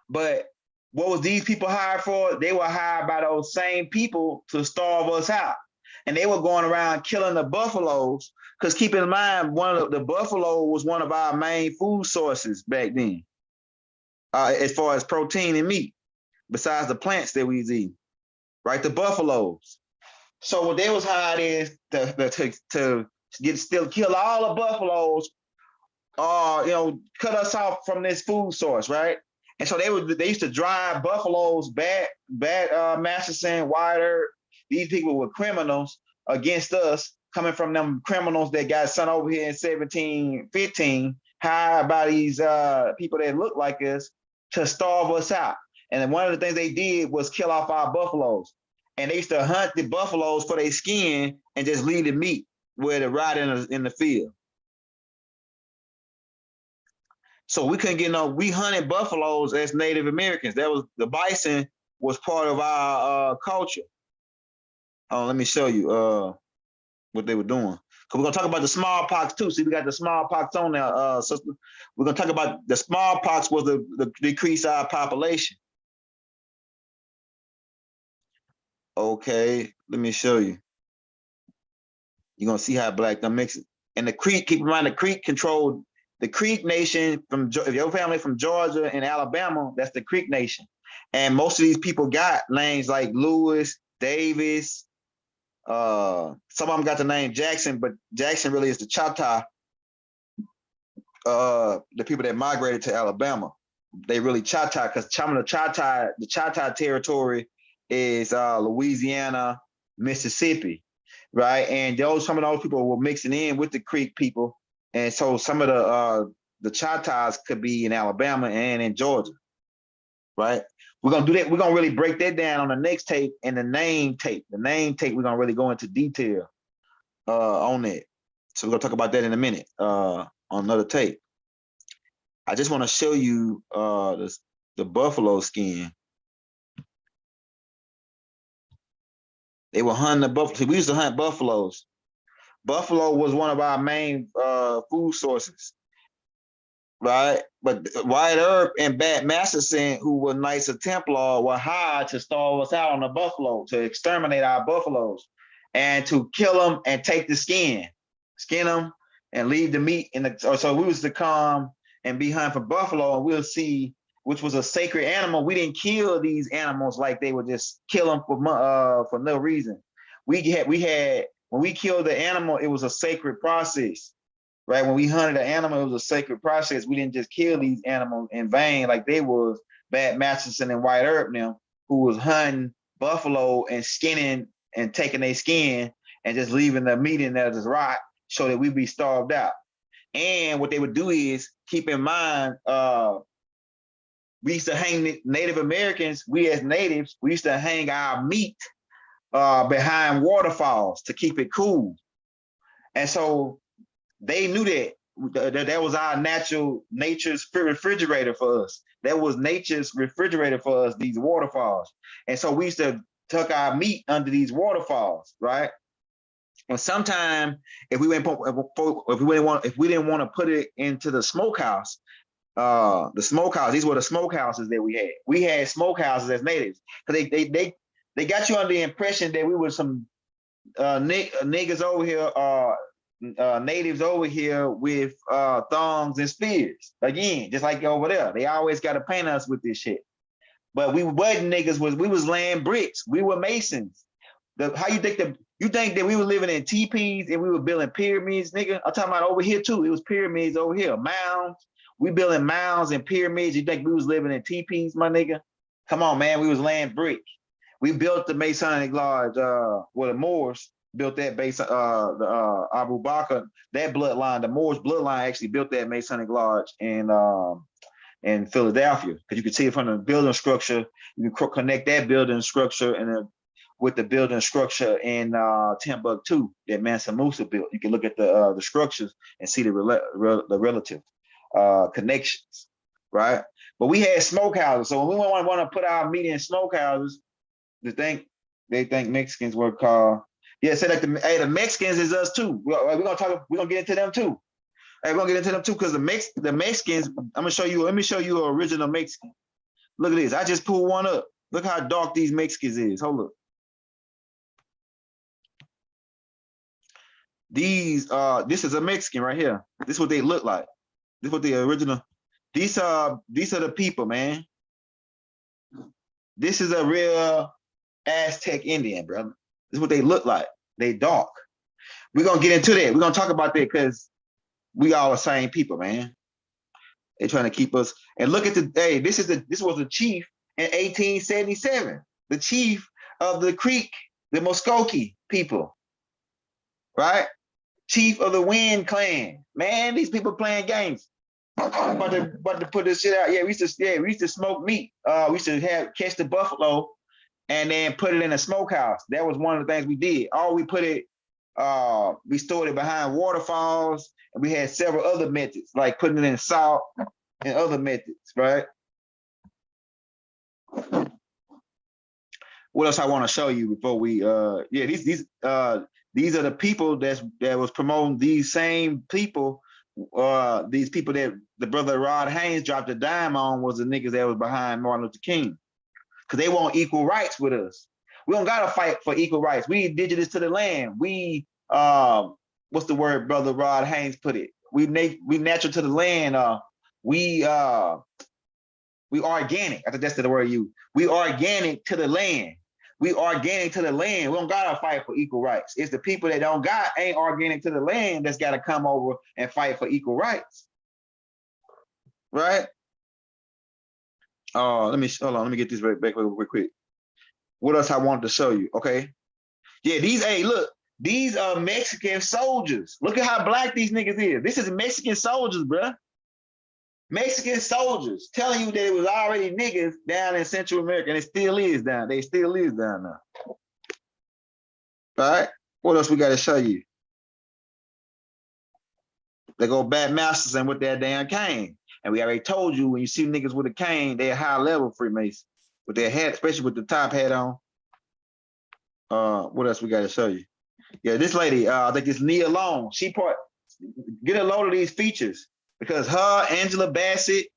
[SPEAKER 1] But what was these people hired for? They were hired by those same people to starve us out, and they were going around killing the buffaloes. Because keep in mind, the buffalo was one of our main food sources back then, as far as protein and meat, besides the plants that we eat. Right, the buffaloes. So what they was hired is to kill all the buffaloes, cut us off from this food source, right? And so they used to drive buffaloes, Masterson, Wide Earp. These people were criminals against us coming from them criminals that got sent over here in 1715, hired by these people that look like us to starve us out. And then one of the things they did was kill off our buffaloes. And they used to hunt the buffaloes for their skin and just leave the meat where to rot in the field. So we couldn't get no, we hunted buffaloes as Native Americans. That was, the bison was part of our culture. Let me show you what they were doing. Because we're gonna talk about the smallpox too. See, we got the smallpox on there, sister. We're gonna talk about the smallpox was the decrease our population. Okay, let me show you. You're gonna see how black them mix it. And the Creek, keep in mind, the Creek controlled the Creek Nation. From if your family from Georgia and Alabama, that's the Creek Nation. And most of these people got names like Lewis, Davis. Some of them got the name Jackson, but Jackson really is the Choctaw. The people that migrated to Alabama, they really Choctaw, because the Choctaw territory is Louisiana, Mississippi, right? And some of those people were mixing in with the Creek people, and so some of the Choctaws could be in Alabama and in Georgia, right? We're gonna do that. We're gonna really break that down on the next tape and the name tape. The name tape, we're gonna really go into detail on that. So we're gonna talk about that in a minute on another tape. I just want to show you the buffalo skin. They were hunting the buffalo. We used to hunt buffaloes. Buffalo was one of our main food sources, right? But Wyatt Earp and Bat Masterson, who were Knights of Templar, were hired to starve us out on the buffalo, to exterminate our buffaloes, and to kill them and take the skin them, and leave the meat in the. So we was to come and be hunting for buffalo, and we'll see which was a sacred animal. We didn't kill these animals like they would just kill them for no reason. We had when we killed the animal, it was a sacred process, right? When we hunted an animal, it was a sacred process. We didn't just kill these animals in vain like they was Bat Masterson and Wyatt Earp now, who was hunting buffalo and skinning and taking their skin and just leaving the meat in there just rot so that we'd be starved out. And what they would do is, keep in mind, we used to hang Native Americans, we as natives, we used to hang our meat behind waterfalls to keep it cool. And so they knew that was our nature's refrigerator for us. That was nature's refrigerator for us, these waterfalls. And so we used to tuck our meat under these waterfalls, right? And sometime if we didn't want to put it into the smokehouse, these were the smokehouses that we had. We had smokehouses as natives, because they got you under the impression that we were some niggas over here, natives over here with thongs and spears. Again, just like over there, they always got to paint us with this shit. But we wasn't niggas. We was laying bricks. We were masons. How you think that we were living in teepees and we were building pyramids, nigga? I'm talking about over here too. It was pyramids over here, mounds. We building mounds and pyramids. You think we was living in teepees, my nigga? Come on, man. We was laying brick. We built the Masonic Lodge. The Moors built that base. The Abu Bakr, that bloodline, the Moors bloodline actually built that Masonic Lodge in Philadelphia, because you can see it from the building structure. You can connect that building structure with the building structure in Timbuktu that Mansa Musa built. You can look at the structures and see the relative connections, right? But we had smokehouses. So when we want to put our meat in smokehouses, they think Mexicans were called. Yeah, say like the Mexicans is us too. We're gonna get into them too. Hey, we're gonna get into them too, because the Mexicans. Let me show you an original Mexican. Look at this. I just pulled one up. Look how dark these Mexicans is. Hold up. This is a Mexican right here. This is what they look like. This is what the original. These are the people, man. This is a real Aztec Indian, brother. This is what they look like. They dark. We're gonna get into that. We're gonna talk about that, because we all the same people, man. They're trying to keep us. And look at this was the chief in 1877. The chief of the Creek, the Muskogee people. right? Chief of the Wind Clan. Man, these people playing games. About to put this shit out. Yeah, we used to smoke meat. We used to catch the buffalo and then put it in a smokehouse. That was one of the things we did. We stored it behind waterfalls, and we had several other methods, like putting it in salt and other methods, right? What else I want to show you before we yeah, these are the people that was promoting these same people. These people that the brother Rod Haynes dropped a dime on was the niggas that was behind Martin Luther King. Because they want equal rights with us. We don't gotta fight for equal rights. We indigenous to the land. We what's the word brother Rod Haynes put it? We natural to the land. We organic. I think that's the word you. We organic to the land. We organic to the land. We don't gotta fight for equal rights. It's the people that ain't organic to the land that's gotta come over and fight for equal rights. Right? Let me hold on. Let me get this back real quick. What else I wanted to show you? Okay. Yeah, look, these are Mexican soldiers. Look at how black these niggas is. This is Mexican soldiers, bruh. Mexican soldiers telling you that it was already niggas down in Central America, and it still is down. They still is down now. All right. What else we got to show you? They go Bad Masters and with that damn cane. And we already told you when you see niggas with a cane, they're high level Freemasons with their hat, especially with the top hat on. What else we got to show you? Yeah, this lady, I think it's Nia Long. Get a load of these features because her, Angela Bassett,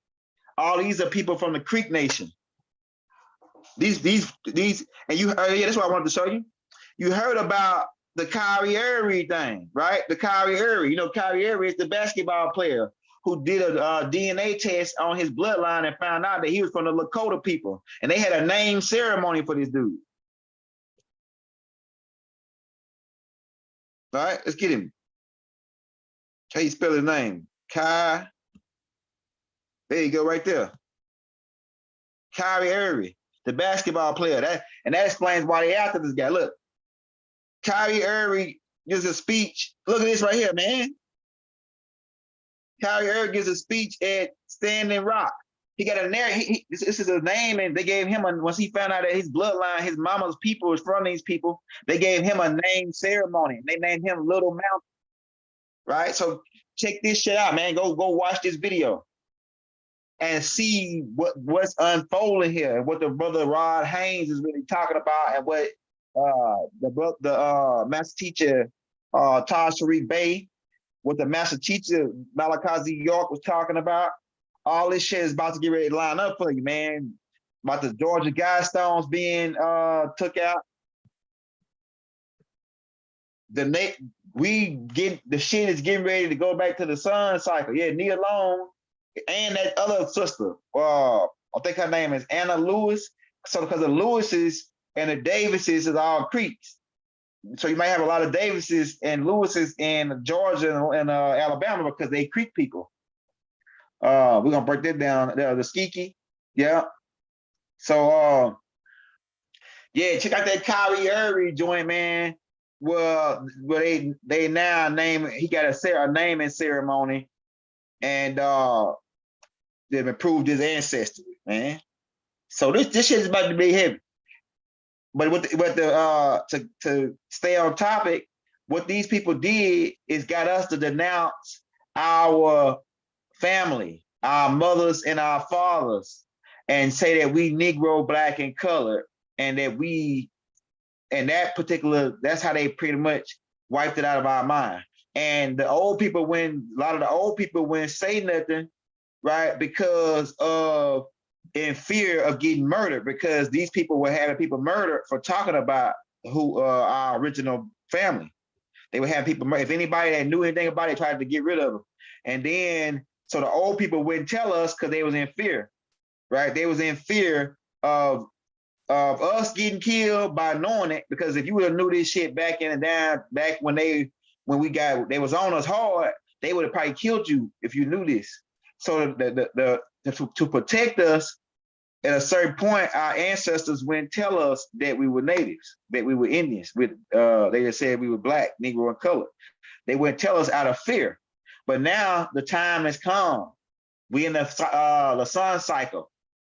[SPEAKER 1] all these are people from the Creek Nation. These, and you, yeah, that's what I wanted to show you. You heard about the Kyrie Irving thing, right? The Kyrie Irving, Kyrie Irving is the basketball player who did a DNA test on his bloodline and found out that he was from the Lakota people, and they had a name ceremony for this dude. All right, let's get him. How you spell his name? Kai. There you go, right there. Kyrie Irving, the basketball player. That explains why they after this guy. Look, Kyrie Irving gives a speech. Look at this right here, man. Kyrie Irving gives a speech at Standing Rock. He got a name. This is his name, and they gave him once he found out that his bloodline, his mama's people was from these people. They gave him a name ceremony. They named him Little Mountain. Right. So check this shit out, man. Go watch this video and see what's unfolding here and what the brother Rod Haynes is really talking about, and what the master teacher Taj Sharif Bey, what the master teacher Malachi York was talking about. All this shit is about to get ready to line up for you, man. About the Georgia Guidestones being took out. The shit is getting ready to go back to the sun cycle. Yeah, Nia Long and that other sister. I think her name is Anna Lewis. So because the Lewises and the Davises is all Creeks. So you might have a lot of Davises and Lewises in Georgia and Alabama because they Creek people. We're gonna break that down. The Skiki, yeah. So yeah, check out that Kyrie Irving joint, man. Well, they now he got a naming ceremony, and they've approved his ancestry, man. So this shit is about to be heavy. But to stay on topic, what these people did is got us to denounce our family, our mothers and our fathers, and say that we Negro, black, and colored, and that that's how they pretty much wiped it out of our mind. And a lot of the old people wouldn't say nothing, right? Because of in fear of getting murdered, because these people were having people murdered for talking about our original family. They would have people murdered. If anybody that knew anything about it tried to get rid of them. And then, so the old people wouldn't tell us because they was in fear, right? They was in fear of us getting killed by knowing it, because if you would have knew this shit back when they was on us hard, they would have probably killed you if you knew this. So to protect us, at a certain point, our ancestors wouldn't tell us that we were natives, that we were Indians. They just said we were black, Negro, and colored. They wouldn't tell us out of fear. But now the time has come. We in the sun cycle,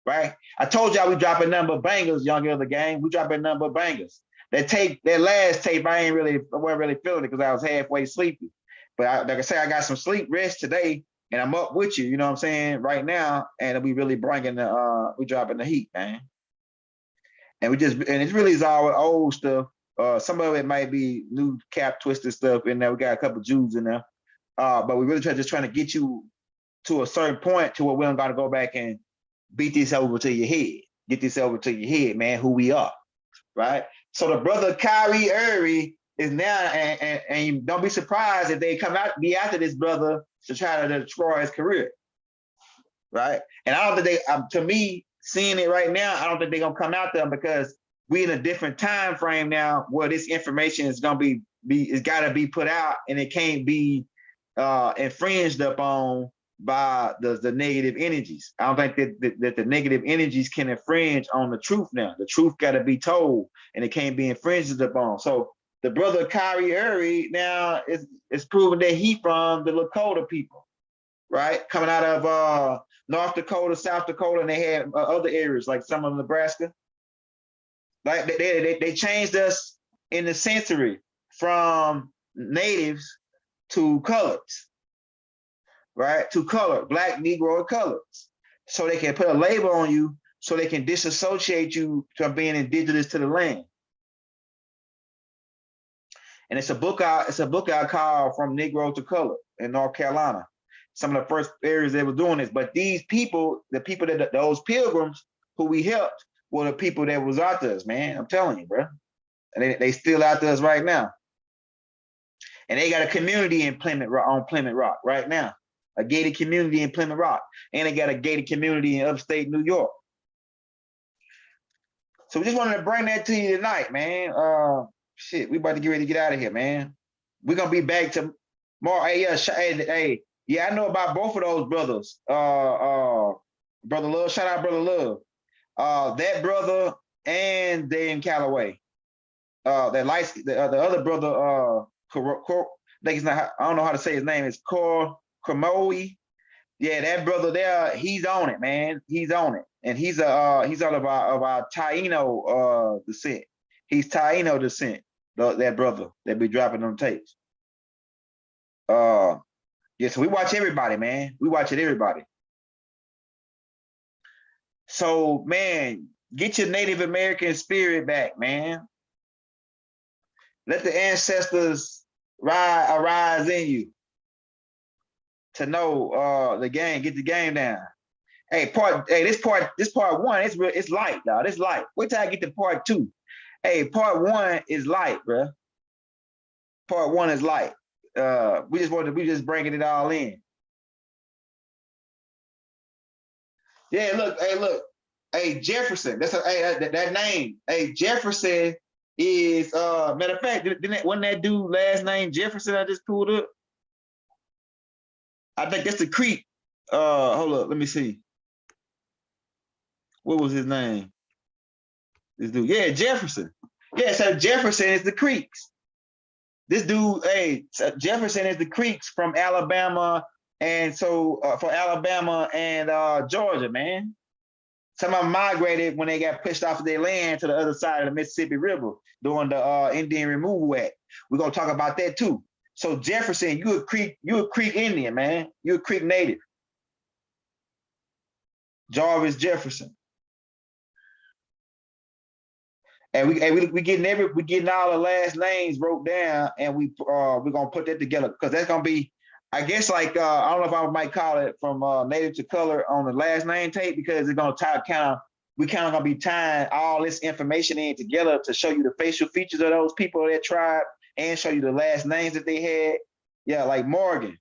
[SPEAKER 1] right? I told y'all we dropping number of bangers, young other gang. We dropping number of bangers. That last tape, I wasn't really feeling it because I was halfway sleepy. But like I say, I got some sleep rest today, and I'm up with you. You know what I'm saying? Right now, and we really bringing we dropping the heat, man. And it really is all old stuff. Some of it might be new cap twisted stuff in there. We got a couple Jews in there. But we really just trying to get you to a certain point to where we don't got to go back and beat this over to your head. Get this over to your head, man, who we are, right? So the brother Kyrie Irving is now, and you don't be surprised if they be after this brother to try to destroy his career, right? And I don't think to me, seeing it right now, I don't think they're gonna come out there because we in a different time frame now where this information is gonna it's gotta be put out and it can't be infringed upon by the negative energies. I don't think that the negative energies can infringe on the truth now. The truth got to be told and it can't be infringed upon. So the brother Kyrie Irving now is proving that he from the Lakota people, right? Coming out of North Dakota, South Dakota, and they had other areas like some of Nebraska. Like they changed us in the century from natives to coloreds, right? To color, black, Negro, and coloreds. So they can put a label on you so they can disassociate you from being indigenous to the land. And it's a book out called From Negro to Color in North Carolina. Some of the first areas they were doing this. But these people, those pilgrims who we helped were the people that was out there, man. I'm telling you, bro. And they still out there right now. And they got a community in Plymouth Rock right now. A gated community in Plymouth Rock. And they got a gated community in upstate New York. So we just wanted to bring that to you tonight, man. Shit, we about to get ready to get out of here, man. We're gonna be back to more. Hey, yeah, I know about both of those brothers. Brother Love, shout out Brother Love. That brother and Dan Calloway. The other brother, I don't know how to say his name. It's Cormoe. Yeah, that brother there, he's on it, man. He's on it, and he's all of our Taino descent. He's Taino descent. That brother that be dropping them tapes. Yeah, so we watch everybody, man. We watch it everybody. So, man, get your Native American spirit back, man. Let the ancestors arise in you to know the game. Get the game down. This part one, it's light, dog. It's light. Wait till I get to part two. Hey, part one is light, bro. Part one is light. We just bringing it all in. Yeah, look. Hey, Jefferson. That name. Hey, Jefferson is matter of fact, wasn't that dude last name Jefferson I just pulled up? I think that's the Creek. Hold up, let me see. What was his name? This dude, yeah, Jefferson. Yeah, so Jefferson is the Creeks. This dude, Jefferson is the Creeks from Alabama, and so for Alabama and Georgia, man. Some of them migrated when they got pushed off of their land to the other side of the Mississippi River during the Indian Removal Act. We're gonna talk about that too. So Jefferson, you a Creek Indian, man. You a Creek native. Jarvis Jefferson. And we getting all the last names wrote down, and we're gonna put that together because that's gonna be, I guess, like I don't know if I might call it from native to color on the last name tape because it's gonna we kind of gonna be tying all this information in together to show you the facial features of those people of that tribe and show you the last names that they had. Yeah, like Morgan.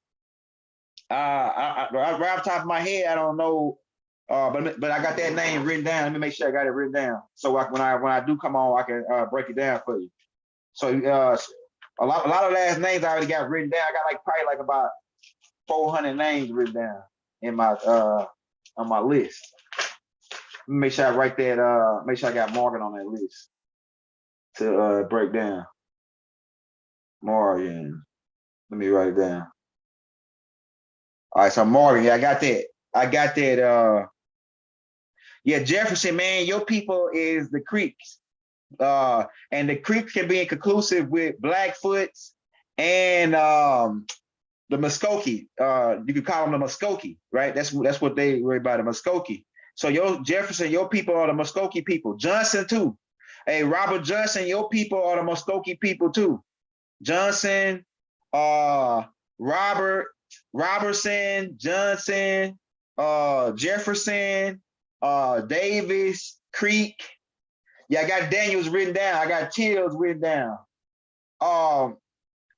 [SPEAKER 1] Right off the top of my head, I don't know. But I got that name written down. Let me make sure I got it written down. So when I do come on, I can break it down for you. So a lot of last names I already got written down. I got probably about 400 names written down in my on my list. Make sure I write that. Make sure I got Morgan on that list to break down. Morgan. Let me write it down. All right, so Morgan, yeah, I got that. I got that. Yeah, Jefferson, man, your people is the Creeks. And the Creeks can be inconclusive with Blackfoots and the Muskogee. You could call them the Muskogee, right? That's what they worry about, the Muskogee. So your Jefferson, your people are the Muskogee people. Johnson too. Hey, Robert Johnson, your people are the Muskogee people too. Johnson, Robert, Robertson, Johnson, Jefferson, Davis, Creek. Yeah, I got Daniels written down. I got Chills written down.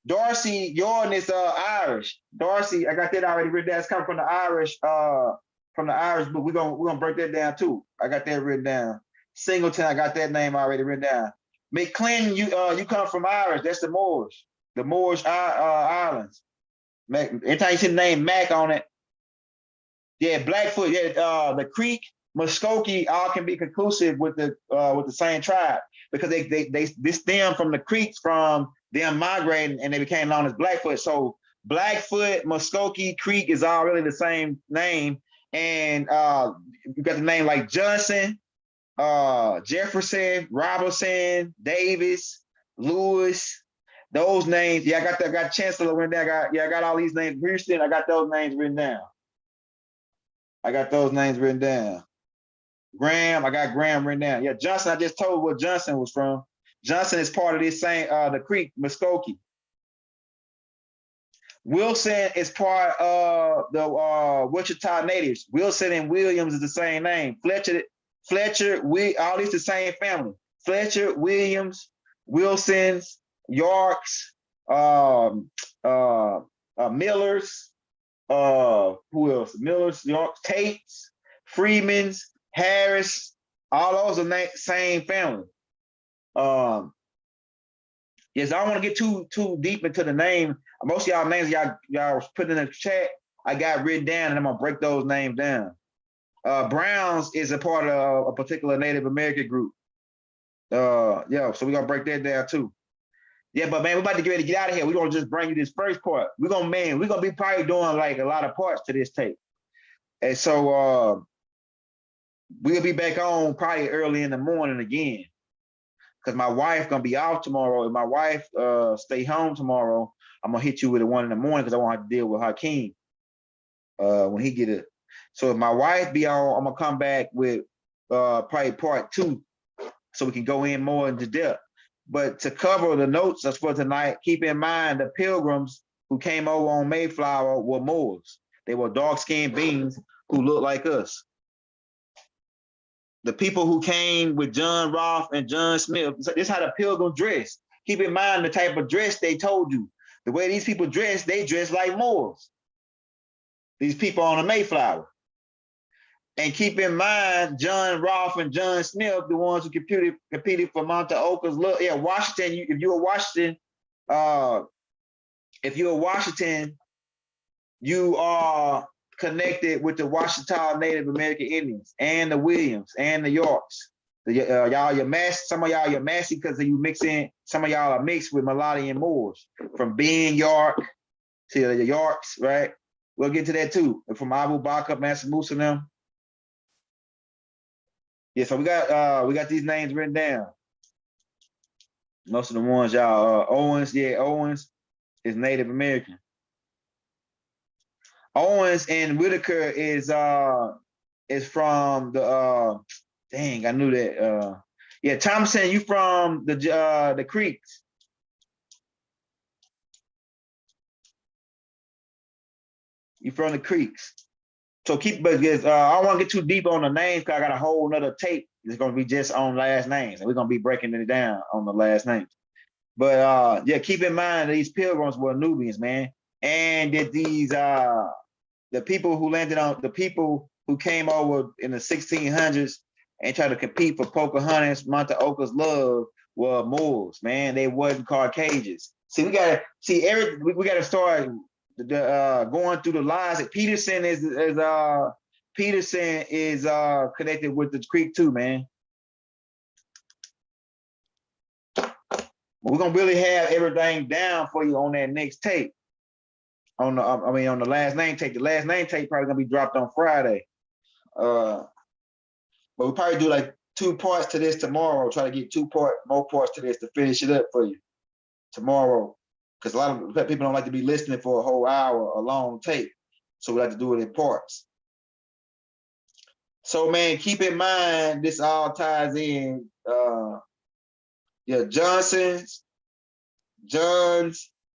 [SPEAKER 1] Darcy Jordan is Irish. Darcy, I got that already written down. It's coming from the Irish, book. We're gonna break that down too. I got that written down. Singleton, I got that name already written down. McClendon, you come from Irish. That's the Moorish Islands. Anytime you see the name Mac on it, yeah, Blackfoot, yeah, the Creek, Muskogee, all can be conclusive with the same tribe because they stem from the Creeks from them migrating and they became known as Blackfoot. So Blackfoot, Muskogee, Creek is all really the same name, and you got the name like Johnson, Jefferson, Robertson, Davis, Lewis. Those names, yeah, I got Chancellor written down. I got all these names. Houston, I got those names written down. I got those names written down. Graham, I got Graham written down. Yeah, Johnson, I just told what Johnson was from. Johnson is part of this same, the Creek, Muskogee. Wilson is part of the Wichita natives. Wilson and Williams is the same name. Fletcher, all these the same family. Fletcher, Williams, Wilsons, Yorks, Millers, who else? Millers, Yorks, Tates, Freemans, Harris, all those are same family. Yes, I don't want to get too deep into the name. Most of y'all names y'all was putting in the chat, I got written down, and I'm gonna break those names down. Browns is a part of a particular Native American group. Yeah, so we're gonna break that down too. Yeah, but man, we're about to get ready to get out of here. We're gonna just bring you this first part. We're gonna be probably doing like a lot of parts to this tape. And so we'll be back on probably early in the morning again. Because my wife gonna be off tomorrow. If my wife stay home tomorrow, I'm gonna hit you with a 1 in the morning because I won't have to deal with Hakeem when he get it. So if my wife be on, I'm gonna come back with probably part 2 so we can go in more into depth. But to cover the notes that's for tonight, keep in mind the Pilgrims who came over on Mayflower were Moors. They were dark-skinned beings who looked like us. The people who came with John Rolfe and John Smith, this is how the Pilgrims dressed. Keep in mind the type of dress they told you. The way these people dress, they dress like Moors. These people on the Mayflower. And keep in mind, John Rolfe and John Smith, the ones who competed for Monteoka's look. Yeah, Washington. If you're Washington, you are connected with the Washita Native American Indians and the Williams and the Yorks. Y'all, some of y'all, you're Massey because you mix in. Some of y'all are mixed with Mulatto and Moors, from being York to the Yorks, right? We'll get to that too. And from Abu Bakr, Mansa Musa, and them. Yeah, so we got these names written down. Most of the ones y'all Owens, yeah, Owens is Native American. Owens and Whitaker is from the dang, I knew that. Yeah, Thompson, you from the Creeks. You from the Creeks. So but I don't want to get too deep on the names because I got a whole nother tape. It's gonna be just on last names, and we're gonna be breaking it down on the last names. But yeah, keep in mind that these Pilgrims were Nubians, man, and that these the people who came over in the 1600s and tried to compete for Pocahontas, Monteoka's love were Moors, man. They wasn't Caucasians. See, we gotta start going through the lies. Peterson is Peterson is connected with the creek too, man. We're gonna really have everything down for you on that next tape. On the on the last name tape. The last name tape probably gonna be dropped on Friday. But we'll probably do like 2 parts to this tomorrow. Try to get more parts to this to finish it up for you tomorrow. Because a lot of people don't like to be listening for a whole hour, a long tape. So we like to do it in parts. So man, keep in mind this all ties in. Yeah, Johns,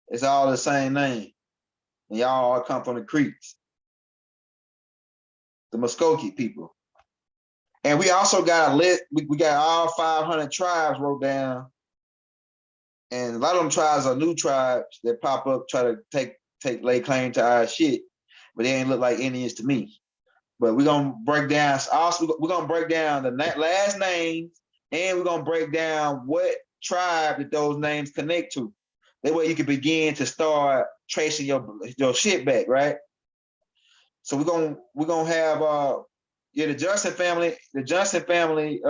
[SPEAKER 1] it's all the same name. And y'all all come from the Creeks, the Muskogee people. And we also got a list, we got all 500 tribes wrote down. And a lot of them tribes are new tribes that pop up, try to lay claim to our shit, but they ain't look like Indians to me. But we're gonna break down, also we're gonna break down the last names, and we're gonna break down what tribe that those names connect to. That way you can begin to start tracing your shit back, right? So we're gonna have the Johnson family. The Johnson family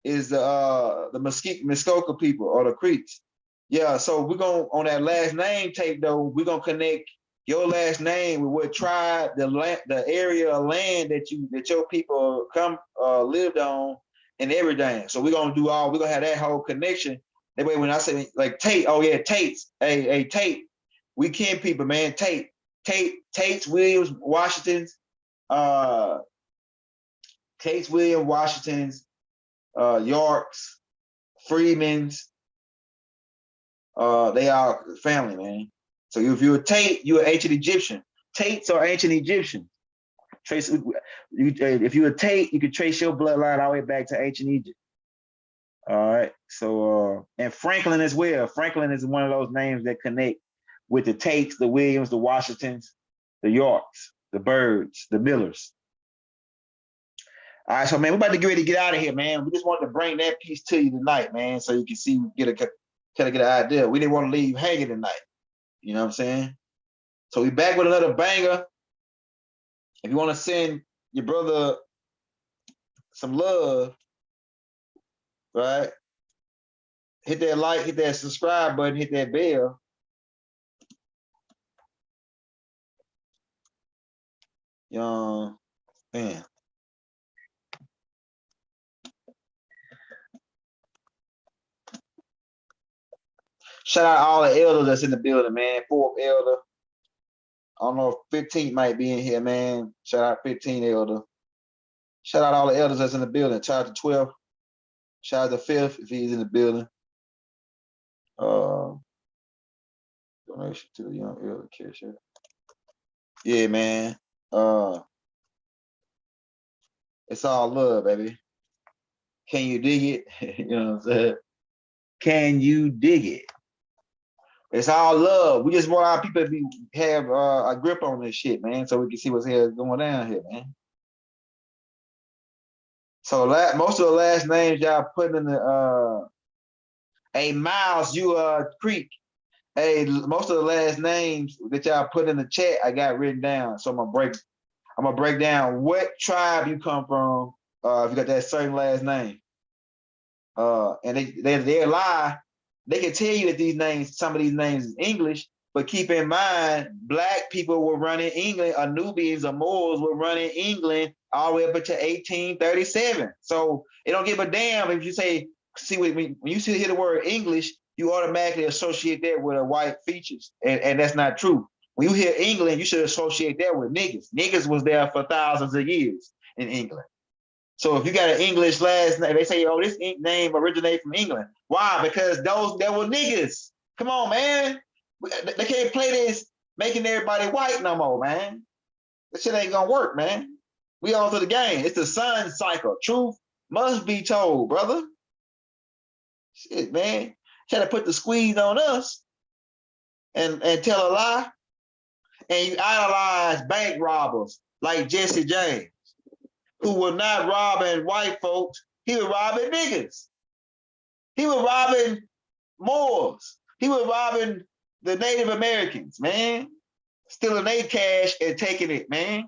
[SPEAKER 1] is the Muskoka people or the Creeks. Yeah, so we're gonna on that last name tape though, we're gonna connect your last name with what tribe, the area of land that your people lived on and everything. So we're gonna have that whole connection. That way when I say like Tate, oh yeah, Tate's, hey Tate, we kin people, man. Tate's, Williams, Washington's, Tate's, Williams, Washington's, York's, Freeman's, they are family, man. So if you're a Tate, you're an ancient Egyptian. Tates are ancient Egyptian. If you're a Tate, you can trace your bloodline all the way back to ancient Egypt. All right. So and Franklin as well. Franklin is one of those names that connect with the Tates, the Williams, the Washingtons, the Yorks, the Birds, the Millers. All right, so man, we're about to get ready to get out of here, man. We just wanted to bring that piece to you tonight, man, so you can see, get an idea. We didn't want to leave you hanging tonight. You know what I'm saying? So we back with another banger. If you want to send your brother some love, right? Hit that like, hit that subscribe button, hit that bell. Man. Shout out all the elders that's in the building, man. 4th elder. I don't know if 15th might be in here, man. Shout out 15 elder. Shout out all the elders that's in the building. Shout out to 12th. Shout out to 5th if he's in the building. Donation to the young elder kids. Yeah, man. It's all love, baby. Can you dig it? You know what I'm saying? Can you dig it? It's all love. We just want our people to have a grip on this shit, man, so we can see what's going down here, man. So most of the last names y'all put in the Miles, you Creek. Hey, most of the last names that y'all put in the chat, I got written down. So I'm gonna break down what tribe you come from. If you got that certain last name, and they lie. They can tell you that some of these names is English, but keep in mind, Black people were running England. Nubians or Moors were running England all the way up until 1837. So it don't give a damn if you say, when you hear the word English, you automatically associate that with a white features, and that's not true. When you hear England, you should associate that with niggas. Niggas was there for thousands of years in England. So if you got an English last name, they say, oh, this name originated from England. Why? Because there were niggas. Come on, man. They can't play this making everybody white no more, man. That shit ain't gonna work, man. We on to the game. It's the sun cycle. Truth must be told, brother. Shit, man. Try to put the squeeze on us and tell a lie. And you idolize bank robbers like Jesse James, who were not robbing white folks, he was robbing niggas. He was robbing Moors. He was robbing the Native Americans, man. Stealing their cash and taking it, man.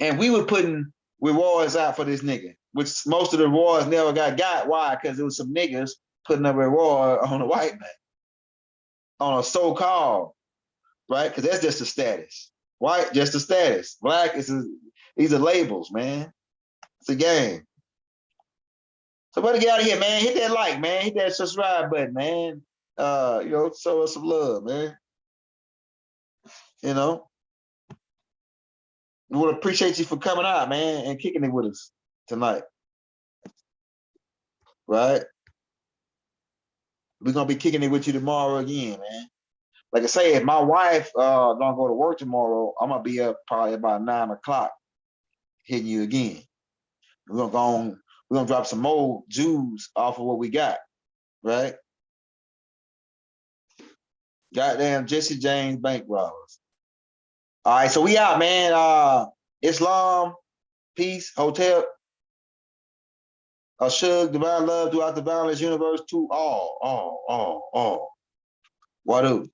[SPEAKER 1] And we were putting rewards out for this nigga, which most of the rewards never got. Why? Because it was some niggas putting a reward on a white man, on a so-called, right? Because that's just the status. White, just the status. Black these are labels, man. It's a game. So better get out of here, man. Hit that like, man. Hit that subscribe button, man. Show us some love, man. You know, we would appreciate you for coming out, man, and kicking it with us tonight. Right? We're gonna be kicking it with you tomorrow again, man. Like I say, if my wife don't go to work tomorrow, I'm gonna be up probably about 9 o'clock hitting you again. We're gonna drop some more Jews off of what we got, right? Goddamn Jesse James bank robbers. All right, so we out, man. Islam, peace, hotel, Ashug, divine love throughout the boundless universe to all. What do?